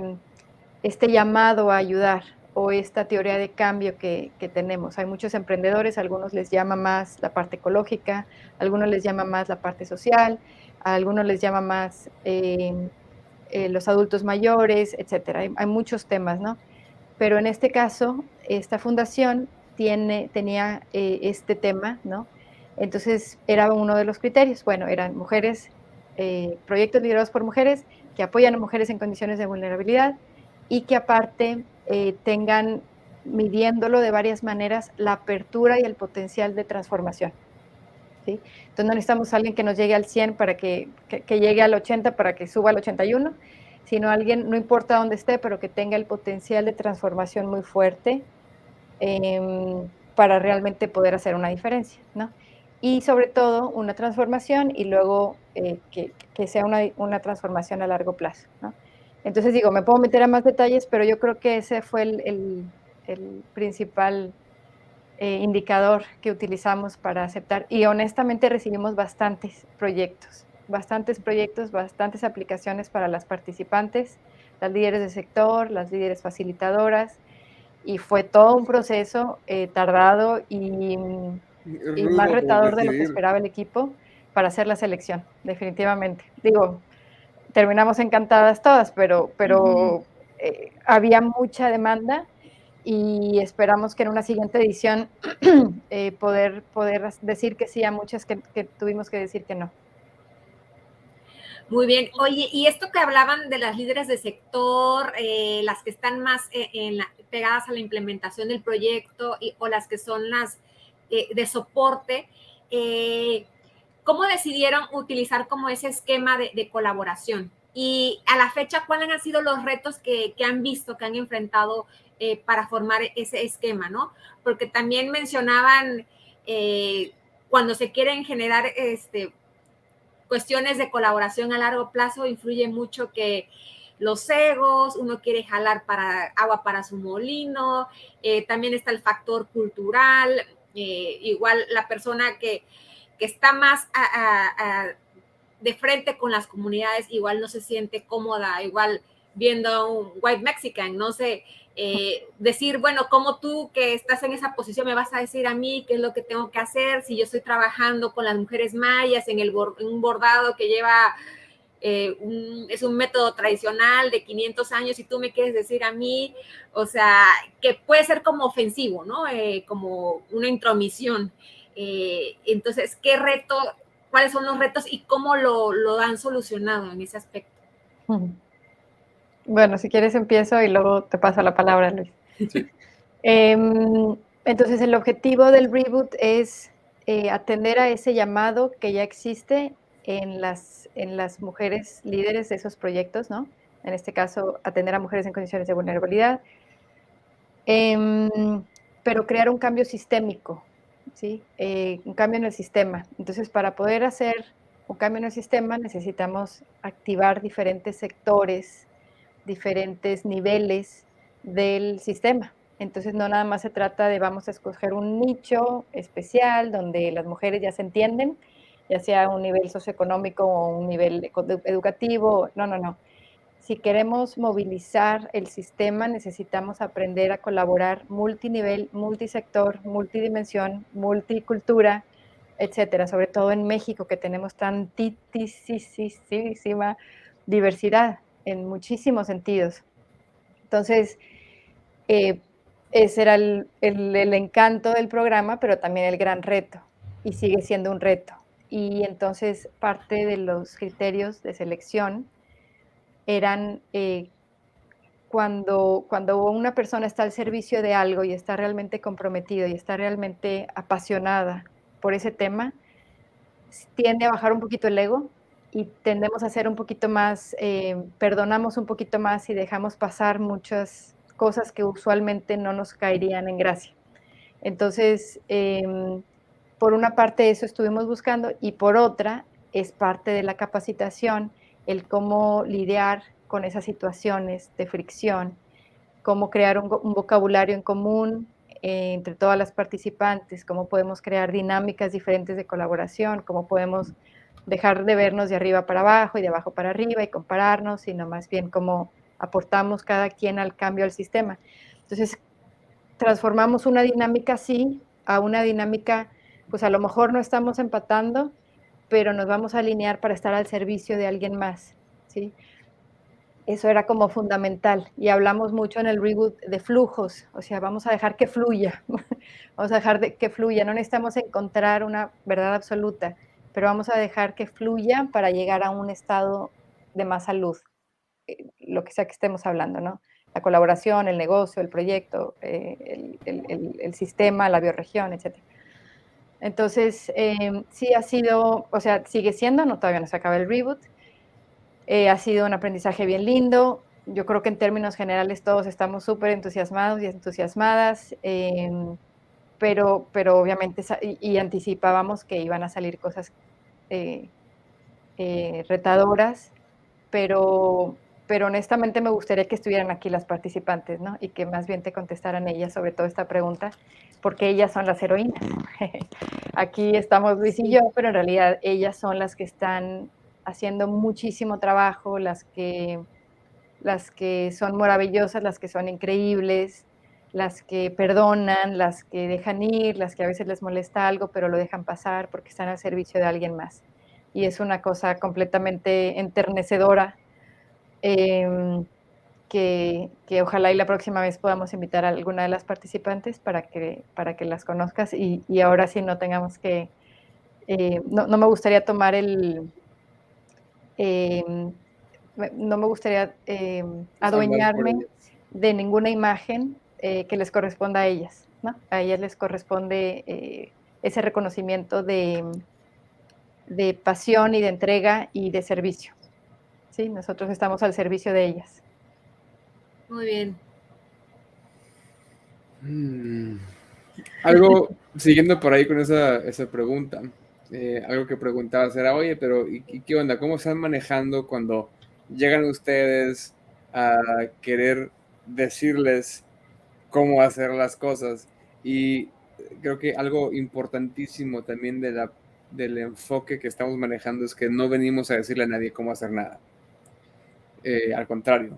llamado a ayudar, o esta teoría de cambio que tenemos. Hay muchos emprendedores, a algunos les llama más la parte ecológica, a algunos les llama más la parte social, a algunos les llama más los adultos mayores, etcétera. Hay muchos temas, ¿no? Pero en este caso, esta fundación tenía este tema, ¿no? Entonces, era uno de los criterios. Bueno, eran mujeres, proyectos liderados por mujeres que apoyan a mujeres en condiciones de vulnerabilidad y que aparte tengan, midiéndolo de varias maneras, la apertura y el potencial de transformación, ¿sí? Entonces, no necesitamos a alguien que nos llegue al 100 para que llegue al 80 para que suba al 81, sino alguien, no importa dónde esté, pero que tenga el potencial de transformación muy fuerte para realmente poder hacer una diferencia, ¿no? Y sobre todo una transformación, y luego que sea una transformación a largo plazo, ¿no? Entonces digo, me puedo meter a más detalles, pero yo creo que ese fue el principal indicador que utilizamos para aceptar, y honestamente recibimos bastantes proyectos, bastantes aplicaciones para las participantes, las líderes de sector, las líderes facilitadoras, y fue todo un proceso tardado y más Rudo por retador de lo que decidir. esperaba el equipo para hacer la selección, definitivamente. Digo, terminamos encantadas todas, pero había mucha demanda y esperamos que en una siguiente edición poder decir que sí a muchas que tuvimos que decir que no. Muy bien. Oye, y esto que hablaban de las líderes de sector, las que están más pegadas a la implementación del proyecto o las que son las de soporte, ¿cómo decidieron utilizar como ese esquema de colaboración? Y a la fecha, ¿cuáles han sido los retos que han visto, que han enfrentado para formar ese esquema, ¿no? Porque también mencionaban cuando se quieren generar cuestiones de colaboración a largo plazo influye mucho que los egos, uno quiere jalar agua para su molino, también está el factor cultural, igual la persona que está más de frente con las comunidades, igual no se siente cómoda, igual viendo a un white Mexican, no sé, decir, bueno, como tú que estás en esa posición me vas a decir a mí qué es lo que tengo que hacer si yo estoy trabajando con las mujeres mayas en un bordado que lleva, es un método tradicional de 500 años y tú me quieres decir a mí, o sea, que puede ser como ofensivo, ¿no? Como una intromisión. Entonces, ¿cuáles son los retos y cómo lo han solucionado en ese aspecto? Bueno, si quieres empiezo y luego te paso la palabra, Luis. Sí. Entonces, el objetivo del reboot es atender a ese llamado que ya existe en las mujeres líderes de esos proyectos, ¿no? En este caso, atender a mujeres en condiciones de vulnerabilidad, pero crear un cambio sistémico, ¿sí? Un cambio en el sistema. Entonces, para poder hacer un cambio en el sistema, necesitamos activar diferentes sectores, diferentes niveles del sistema. Entonces, no nada más se trata de vamos a escoger un nicho especial donde las mujeres ya se entienden, ya sea un nivel socioeconómico o un nivel educativo. No, no, no. Si queremos movilizar el sistema, necesitamos aprender a colaborar multinivel, multisector, multidimensión, multicultura, etcétera. Sobre todo en México, que tenemos tantísima diversidad en muchísimos sentidos. Entonces, ese era el encanto del programa, pero también el gran reto, y sigue siendo un reto. Y entonces, parte de los criterios de selección eran cuando una persona está al servicio de algo y está realmente comprometida y está realmente apasionada por ese tema, tiende a bajar un poquito el ego y tendemos a ser un poquito más, perdonamos un poquito más y dejamos pasar muchas cosas que usualmente no nos caerían en gracia. Entonces, por una parte eso estuvimos buscando y por otra es parte de la capacitación el cómo lidiar con esas situaciones de fricción, cómo crear un vocabulario en común entre todas las participantes, cómo podemos crear dinámicas diferentes de colaboración, cómo podemos dejar de vernos de arriba para abajo y de abajo para arriba y compararnos, sino más bien cómo aportamos cada quien al cambio al sistema. Entonces, transformamos una dinámica así a una dinámica, pues a lo mejor no estamos empatando, pero nos vamos a alinear para estar al servicio de alguien más, ¿sí? Eso era como fundamental y hablamos mucho en el reboot de flujos, o sea, vamos a dejar que fluya, vamos a dejar que fluya, no necesitamos encontrar una verdad absoluta, pero vamos a dejar que fluya para llegar a un estado de más salud, lo que sea que estemos hablando, ¿no? La colaboración, el negocio, el proyecto, el sistema, la bioregión, etc. Entonces, sí ha sido, o sea, sigue siendo, no, todavía no se acaba el reboot, ha sido un aprendizaje bien lindo. Yo creo que en términos generales todos estamos súper entusiasmados y entusiasmadas, pero obviamente y anticipábamos que iban a salir cosas retadoras, pero honestamente me gustaría que estuvieran aquí las participantes, ¿no? Y que más bien te contestaran ellas sobre toda esta pregunta, porque ellas son las heroínas. Aquí estamos Luis y yo, pero en realidad ellas son las que están haciendo muchísimo trabajo, las que son maravillosas, las que son increíbles, las que perdonan, las que dejan ir, las que a veces les molesta algo, pero lo dejan pasar porque están al servicio de alguien más. Y es una cosa completamente enternecedora, que ojalá y la próxima vez podamos invitar a alguna de las participantes para que las conozcas y ahora sí no tengamos que, no me gustaría tomar no me gustaría adueñarme de ninguna imagen que les corresponda a ellas, ¿no? A ellas les corresponde ese reconocimiento de pasión y de entrega y de servicio, ¿sí? Nosotros estamos al servicio de ellas. Muy bien. Algo, siguiendo por ahí con esa pregunta, algo que preguntabas era, oye, pero ¿y qué onda? ¿Cómo están manejando cuando llegan ustedes a querer decirles cómo hacer las cosas? Y creo que algo importantísimo también del enfoque que estamos manejando es que no venimos a decirle a nadie cómo hacer nada. Al contrario,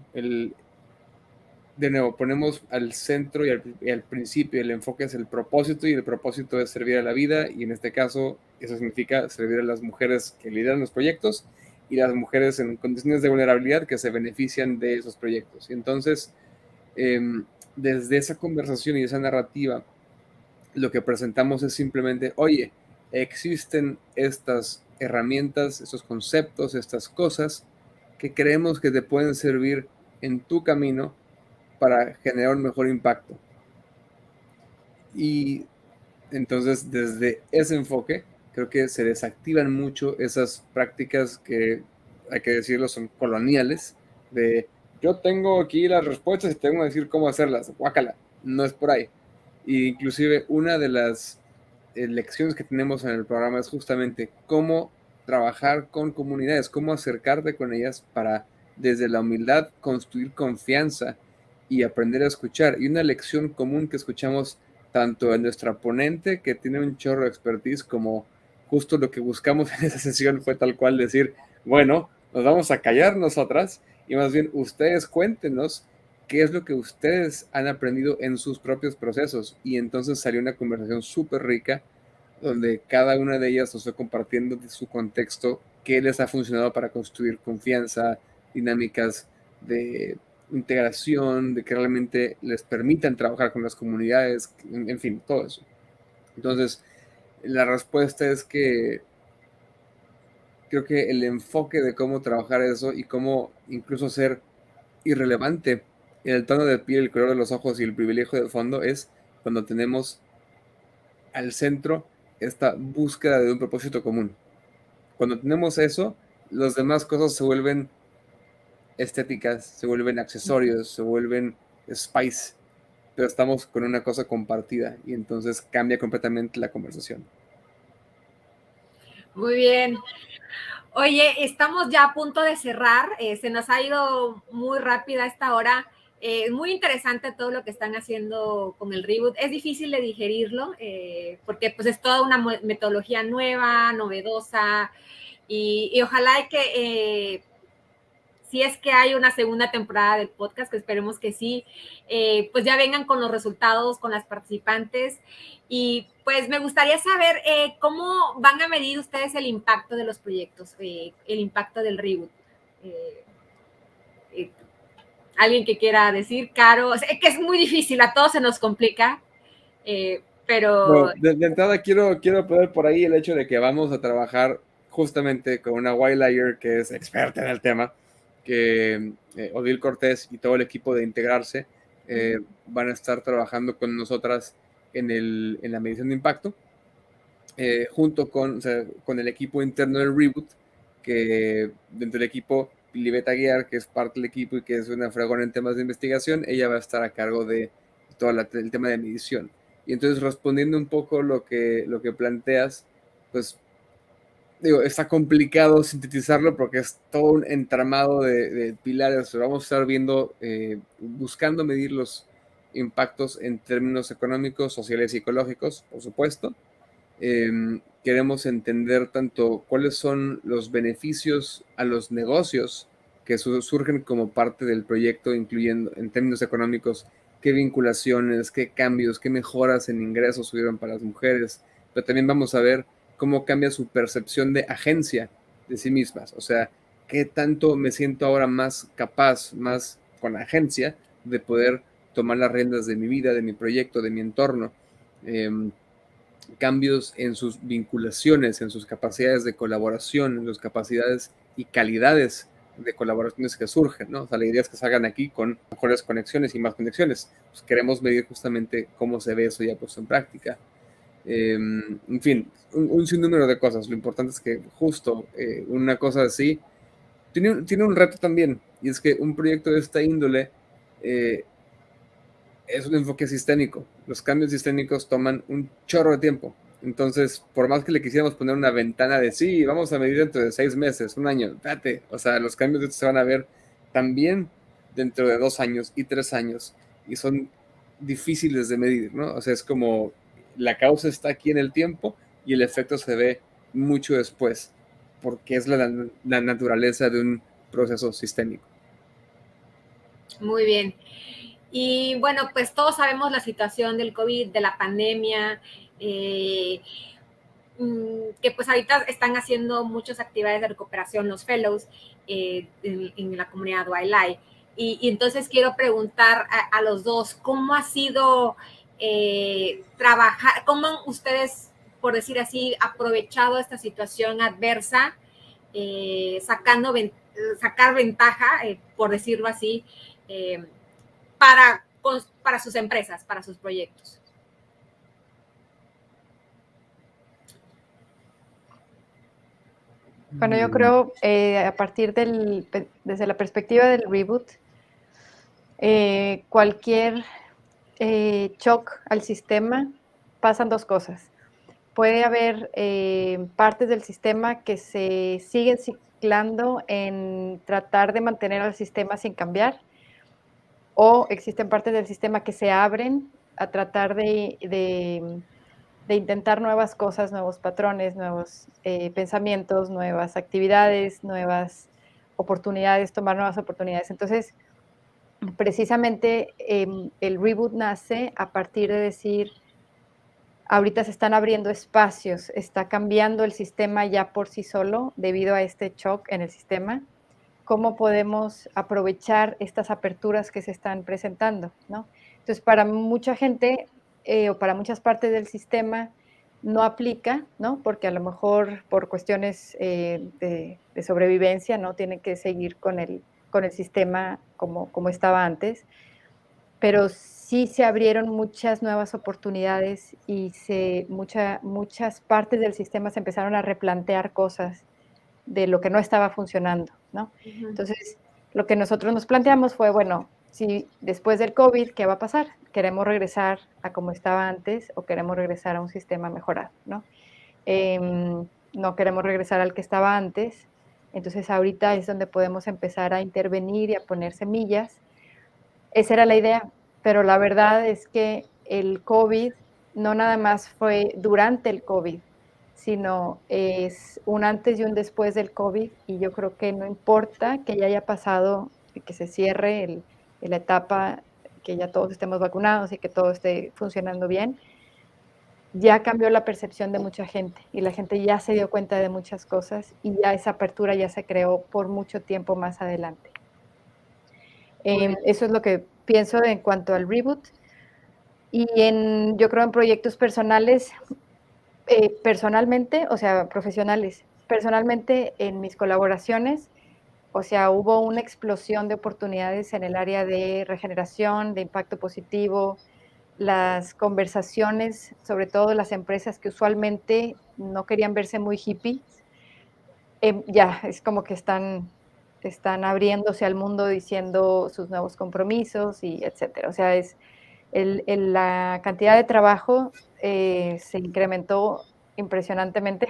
de nuevo, ponemos al centro y al principio, el enfoque es el propósito, y el propósito es servir a la vida, y en este caso eso significa servir a las mujeres que lideran los proyectos y las mujeres en condiciones de vulnerabilidad que se benefician de esos proyectos. Y entonces, desde esa conversación y esa narrativa, lo que presentamos es simplemente, oye, existen estas herramientas, estos conceptos, estas cosas que creemos que te pueden servir en tu camino para generar un mejor impacto. Y entonces, desde ese enfoque, creo que se desactivan mucho esas prácticas que, hay que decirlo, son coloniales, de yo tengo aquí las respuestas y tengo que decir cómo hacerlas. Guácala, no es por ahí. Y inclusive una de las lecciones que tenemos en el programa es justamente cómo trabajar con comunidades, cómo acercarte con ellas para desde la humildad construir confianza y aprender a escuchar. Y una lección común que escuchamos tanto en nuestra ponente, que tiene un chorro de expertise, como justo lo que buscamos en esa sesión fue tal cual decir, bueno, nos vamos a callar nosotras y más bien ustedes cuéntenos qué es lo que ustedes han aprendido en sus propios procesos. Y entonces salió una conversación súper rica donde cada una de ellas nos fue compartiendo de su contexto qué les ha funcionado para construir confianza, dinámicas de integración, de que realmente les permitan trabajar con las comunidades, en fin, todo eso. Entonces, la respuesta es que creo que el enfoque de cómo trabajar eso y cómo incluso ser irrelevante en el tono de piel, el color de los ojos y el privilegio de fondo es cuando tenemos al centro esta búsqueda de un propósito común. Cuando tenemos eso, las demás cosas se vuelven estéticas, se vuelven accesorios, se vuelven spice, pero estamos con una cosa compartida y entonces cambia completamente la conversación. Muy bien. Oye, estamos ya a punto de cerrar. Se nos ha ido muy rápida esta hora. Muy interesante todo lo que están haciendo con el reboot. Es difícil de digerirlo porque pues es toda una metodología nueva, novedosa y ojalá que si es que hay una segunda temporada del podcast, que esperemos que sí, pues ya vengan con los resultados, con las participantes. Y pues me gustaría saber cómo van a medir ustedes el impacto de los proyectos, el impacto del reboot. Alguien que quiera decir, Caro, o sea, que es muy difícil, a todos se nos complica, pero... Bueno, de entrada quiero poner por ahí el hecho de que vamos a trabajar justamente con una Wildlier que es experta en el tema, que Odil Cortés y todo el equipo de Integrarse van a estar trabajando con nosotras en la medición de impacto, junto con, o sea, con el equipo interno del Reboot, que dentro del equipo, Pilibet Aguiar, que es parte del equipo y que es una fregona en temas de investigación, ella va a estar a cargo de todo el tema de medición. Y entonces, respondiendo un poco lo que planteas, pues digo, está complicado sintetizarlo porque es todo un entramado de pilares. Vamos a estar viendo, buscando medir los impactos en términos económicos, sociales y ecológicos, por supuesto. Queremos entender tanto cuáles son los beneficios a los negocios que surgen como parte del proyecto, incluyendo en términos económicos, qué vinculaciones, qué cambios, qué mejoras en ingresos hubieron para las mujeres, pero también vamos a ver cómo cambia su percepción de agencia de sí mismas, o sea, qué tanto me siento ahora más capaz, más con agencia de poder tomar las riendas de mi vida, de mi proyecto, de mi entorno. Cambios en sus vinculaciones, en sus capacidades de colaboración, en sus capacidades y calidades de colaboraciones que surgen, ¿no? O sea, la idea es que salgan aquí con mejores conexiones y más conexiones. Pues queremos medir justamente cómo se ve eso ya puesto en práctica. En fin, un sinnúmero de cosas. Lo importante es que justo una cosa así tiene un reto también, y es que un proyecto de esta índole es un enfoque sistémico. Los cambios sistémicos toman un chorro de tiempo Entonces, por más que le quisiéramos poner una ventana de sí, vamos a medir dentro de 6 meses, un año, espérate, o sea, los cambios de esto se van a ver también dentro de 2 años y 3 años, y son difíciles de medir, ¿no? O sea, es como la causa está aquí en el tiempo y el efecto se ve mucho después, porque es la naturaleza de un proceso sistémico. Muy bien. Y bueno, pues todos sabemos la situación del COVID, de la pandemia, que pues ahorita están haciendo muchas actividades de recuperación los fellows en la comunidad Wildlife. Y entonces quiero preguntar a los dos, ¿cómo ha sido trabajar, cómo han ustedes, por decir así, aprovechado esta situación adversa, sacar ventaja, por decirlo así, eh, para sus empresas, para sus proyectos? Bueno, yo creo, a partir desde la perspectiva del reboot, cualquier shock al sistema, pasan dos cosas. Puede haber partes del sistema que se siguen ciclando en tratar de mantener al sistema sin cambiar, o existen partes del sistema que se abren a tratar de intentar nuevas cosas, nuevos patrones, nuevos pensamientos, nuevas actividades, nuevas oportunidades, tomar nuevas oportunidades. Entonces, precisamente el reboot nace a partir de decir, ahorita se están abriendo espacios, está cambiando el sistema ya por sí solo debido a este shock en el sistema. ¿Cómo podemos aprovechar estas aperturas que se están presentando, ¿no? Entonces, para mucha gente o para muchas partes del sistema no aplica, ¿no? Porque a lo mejor por cuestiones de sobrevivencia, ¿no? Tienen que seguir con el sistema como estaba antes, pero sí se abrieron muchas nuevas oportunidades y muchas partes del sistema se empezaron a replantear cosas de lo que no estaba funcionando, ¿no? Uh-huh. Entonces, lo que nosotros nos planteamos fue, bueno, si después del COVID, ¿qué va a pasar? ¿Queremos regresar a como estaba antes o queremos regresar a un sistema mejorado, ¿no? No queremos regresar al que estaba antes, entonces ahorita es donde podemos empezar a intervenir y a poner semillas. Esa era la idea, pero la verdad es que el COVID no nada más fue durante el COVID, sino es un antes y un después del COVID, y yo creo que no importa que ya haya pasado, que se cierre la etapa, que ya todos estemos vacunados y que todo esté funcionando bien, ya cambió la percepción de mucha gente y la gente ya se dio cuenta de muchas cosas y ya esa apertura ya se creó por mucho tiempo más adelante. Eso es lo que pienso en cuanto al reboot. Y yo creo en proyectos personales, personalmente, o sea, profesionales. Personalmente, en mis colaboraciones, o sea, hubo una explosión de oportunidades en el área de regeneración, de impacto positivo, las conversaciones, sobre todo las empresas que usualmente no querían verse muy hippies, ya es como que están abriéndose al mundo diciendo sus nuevos compromisos y etcétera. O sea, la cantidad de trabajo se incrementó impresionantemente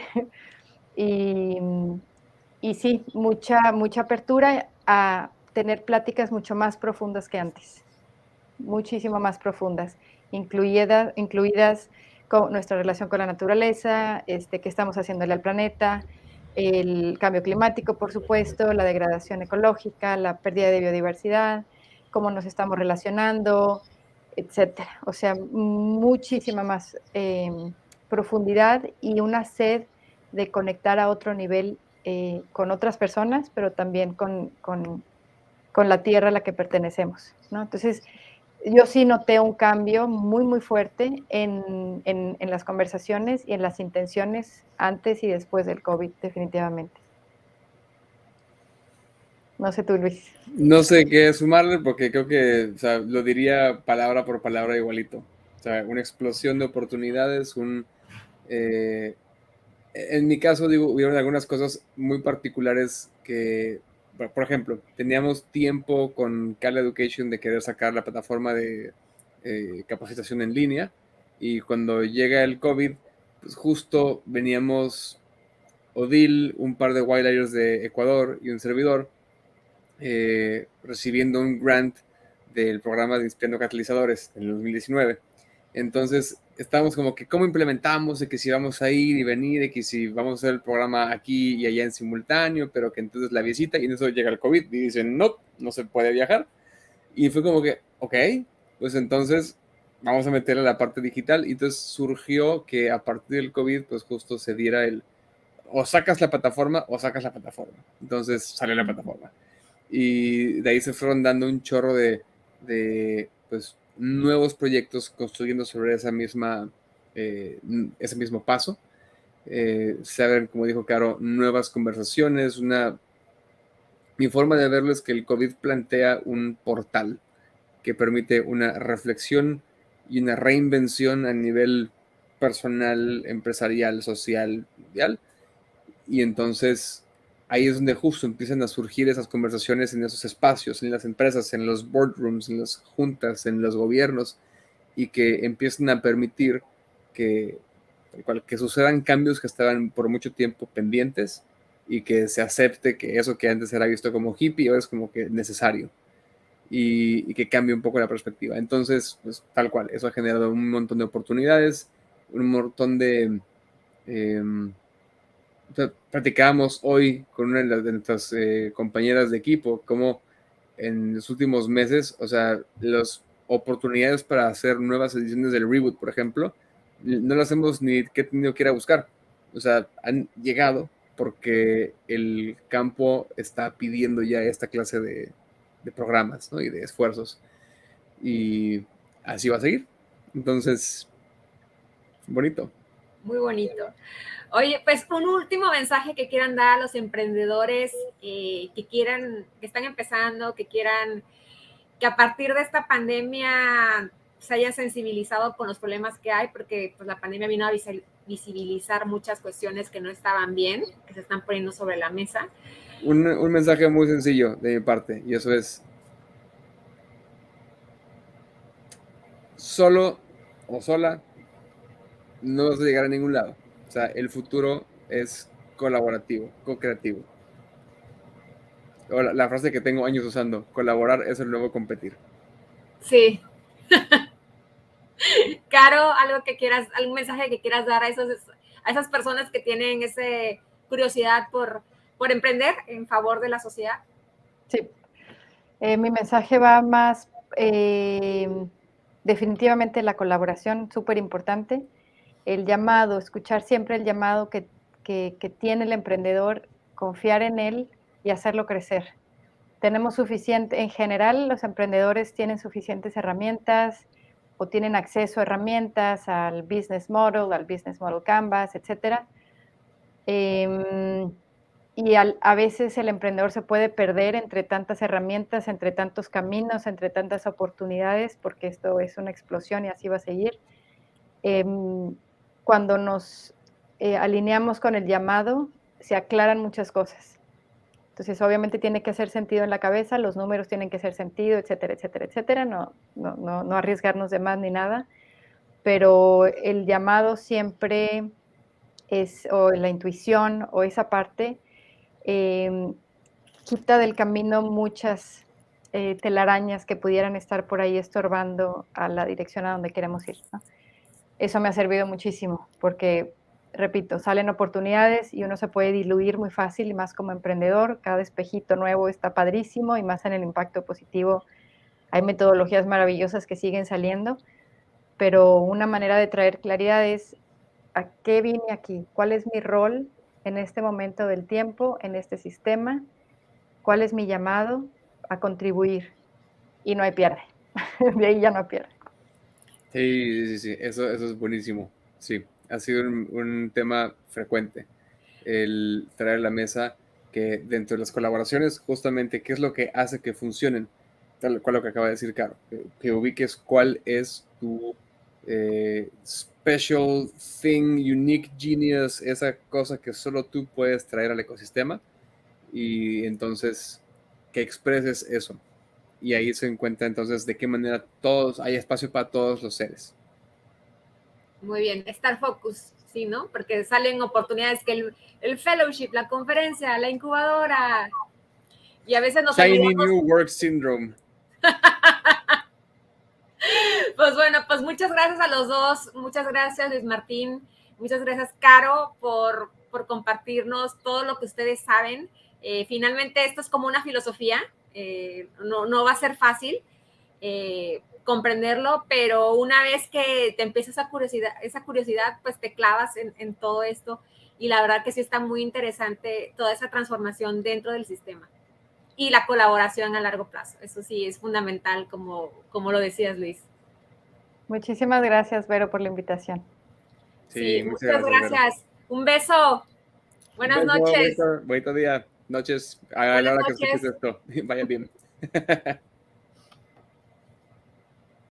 y, y sí, mucha apertura a tener pláticas mucho más profundas que antes, muchísimo más profundas, incluidas con nuestra relación con la naturaleza, qué estamos haciéndole al planeta, el cambio climático, por supuesto, la degradación ecológica, la pérdida de biodiversidad, cómo nos estamos relacionando, etcétera. O sea, muchísima más profundidad y una sed de conectar a otro nivel con otras personas, pero también con la tierra a la que pertenecemos, ¿no? Entonces, yo sí noté un cambio muy, muy fuerte en las conversaciones y en las intenciones antes y después del COVID, definitivamente. No sé tú, Luis. No sé qué sumarle porque creo que, o sea, lo diría palabra por palabra igualito. O sea, una explosión de oportunidades, en mi caso, digo, hubieron algunas cosas muy particulares que, por ejemplo, teníamos tiempo con Cal Education de querer sacar la plataforma de capacitación en línea y cuando llega el COVID, pues justo veníamos Odil, un par de wildliers de Ecuador y un servidor, recibiendo un grant del programa de Inspirando Catalizadores en el 2019. Entonces, estábamos como que cómo implementamos, de que si vamos a ir y venir, de que si vamos a hacer el programa aquí y allá en simultáneo, pero que entonces la visita, y en eso llega el COVID y dicen, no, no se puede viajar. Y fue como que, ok, pues entonces vamos a meterle la parte digital. Y entonces surgió que a partir del COVID, pues justo se diera el, o sacas la plataforma o sacas la plataforma. Entonces salió la plataforma. Y de ahí se fueron dando un chorro de pues, nuevos proyectos construyendo sobre ese mismo paso. Se abren, como dijo Caro, nuevas conversaciones. Mi forma de verlo es que el COVID plantea un portal que permite una reflexión y una reinvención a nivel personal, empresarial, social, mundial. Y entonces ahí es donde justo empiezan a surgir esas conversaciones en esos espacios, en las empresas, en los boardrooms, en las juntas, en los gobiernos, y que empiezan a permitir que, que sucedan cambios que estaban por mucho tiempo pendientes y que se acepte que eso que antes era visto como hippie ahora es como que necesario y que cambie un poco la perspectiva. Entonces, pues tal cual, eso ha generado un montón de oportunidades, un montón de... Eh, platicábamos hoy con una de nuestras compañeras de equipo, como en los últimos meses, o sea, las oportunidades para hacer nuevas ediciones del Reboot, por ejemplo, no las hemos ni que tenido que ir a buscar. O sea, han llegado porque el campo está pidiendo ya esta clase de programas, ¿no? Y de esfuerzos. Y así va a seguir. Entonces, bonito. Muy bonito. Oye, pues un último mensaje que quieran dar a los emprendedores que están empezando, que a partir de esta pandemia se hayan sensibilizado con los problemas que hay, porque pues, la pandemia vino a visibilizar muchas cuestiones que no estaban bien, que se están poniendo sobre la mesa. Un mensaje muy sencillo de mi parte, y eso es: solo o sola no vas a llegar a ningún lado. O sea, el futuro es colaborativo, co-creativo. O la frase que tengo años usando: colaborar es el nuevo competir. Sí. Caro, algún mensaje que quieras dar a esas personas que tienen esa curiosidad por emprender en favor de la sociedad. Sí, mi mensaje va más definitivamente la colaboración, súper importante. El llamado, escuchar siempre el llamado que tiene el emprendedor, confiar en él y hacerlo crecer. Tenemos suficiente, en general los emprendedores tienen suficientes herramientas o tienen acceso a herramientas, al Business Model Canvas, etcétera. Y a veces el emprendedor se puede perder entre tantas herramientas, entre tantos caminos, entre tantas oportunidades, porque esto es una explosión y así va a seguir. Cuando nos alineamos con el llamado, se aclaran muchas cosas. Entonces, obviamente tiene que hacer sentido en la cabeza, los números tienen que hacer sentido, etcétera, etcétera, etcétera. No arriesgarnos de más ni nada, pero el llamado siempre es, o la intuición, o esa parte, quita del camino muchas telarañas que pudieran estar por ahí estorbando a la dirección a donde queremos ir, ¿no? Eso me ha servido muchísimo, porque, repito, salen oportunidades y uno se puede diluir muy fácil, y más como emprendedor, cada espejito nuevo está padrísimo, y más en el impacto positivo. Hay metodologías maravillosas que siguen saliendo, pero una manera de traer claridad es: ¿a qué vine aquí? ¿Cuál es mi rol en este momento del tiempo, en este sistema? ¿Cuál es mi llamado? A contribuir. Y no hay pierde. De ahí ya no hay pierde. Sí, eso es buenísimo. Sí, ha sido un tema frecuente el traer a la mesa que dentro de las colaboraciones, justamente, qué es lo que hace que funcionen, tal cual lo que acaba de decir Caro, que ubiques cuál es tu special thing, unique genius, esa cosa que solo tú puedes traer al ecosistema, y entonces que expreses eso. Y ahí se encuentra entonces de qué manera hay espacio para todos los seres. Muy bien, estar focus, sí, ¿no? Porque salen oportunidades que el fellowship, la conferencia, la incubadora, y a veces nos Shiny olvidamos. New Work Syndrome. Pues bueno, pues muchas gracias a los dos, muchas gracias Luis Martín, muchas gracias Caro por compartirnos todo lo que ustedes saben. Finalmente esto es como una filosofía, no va a ser fácil comprenderlo, pero una vez que te empieza esa curiosidad, pues te clavas en todo esto, y la verdad que sí está muy interesante toda esa transformación dentro del sistema y la colaboración a largo plazo. Eso sí es fundamental, como lo decías, Luis. Muchísimas gracias, Vero, por la invitación. Sí, muchas muchas gracias, Vero. gracias. Un beso. Un Buenas beso, noches. bonito día, noches, a la Buenas hora que escuches noches. esto. Vaya bien.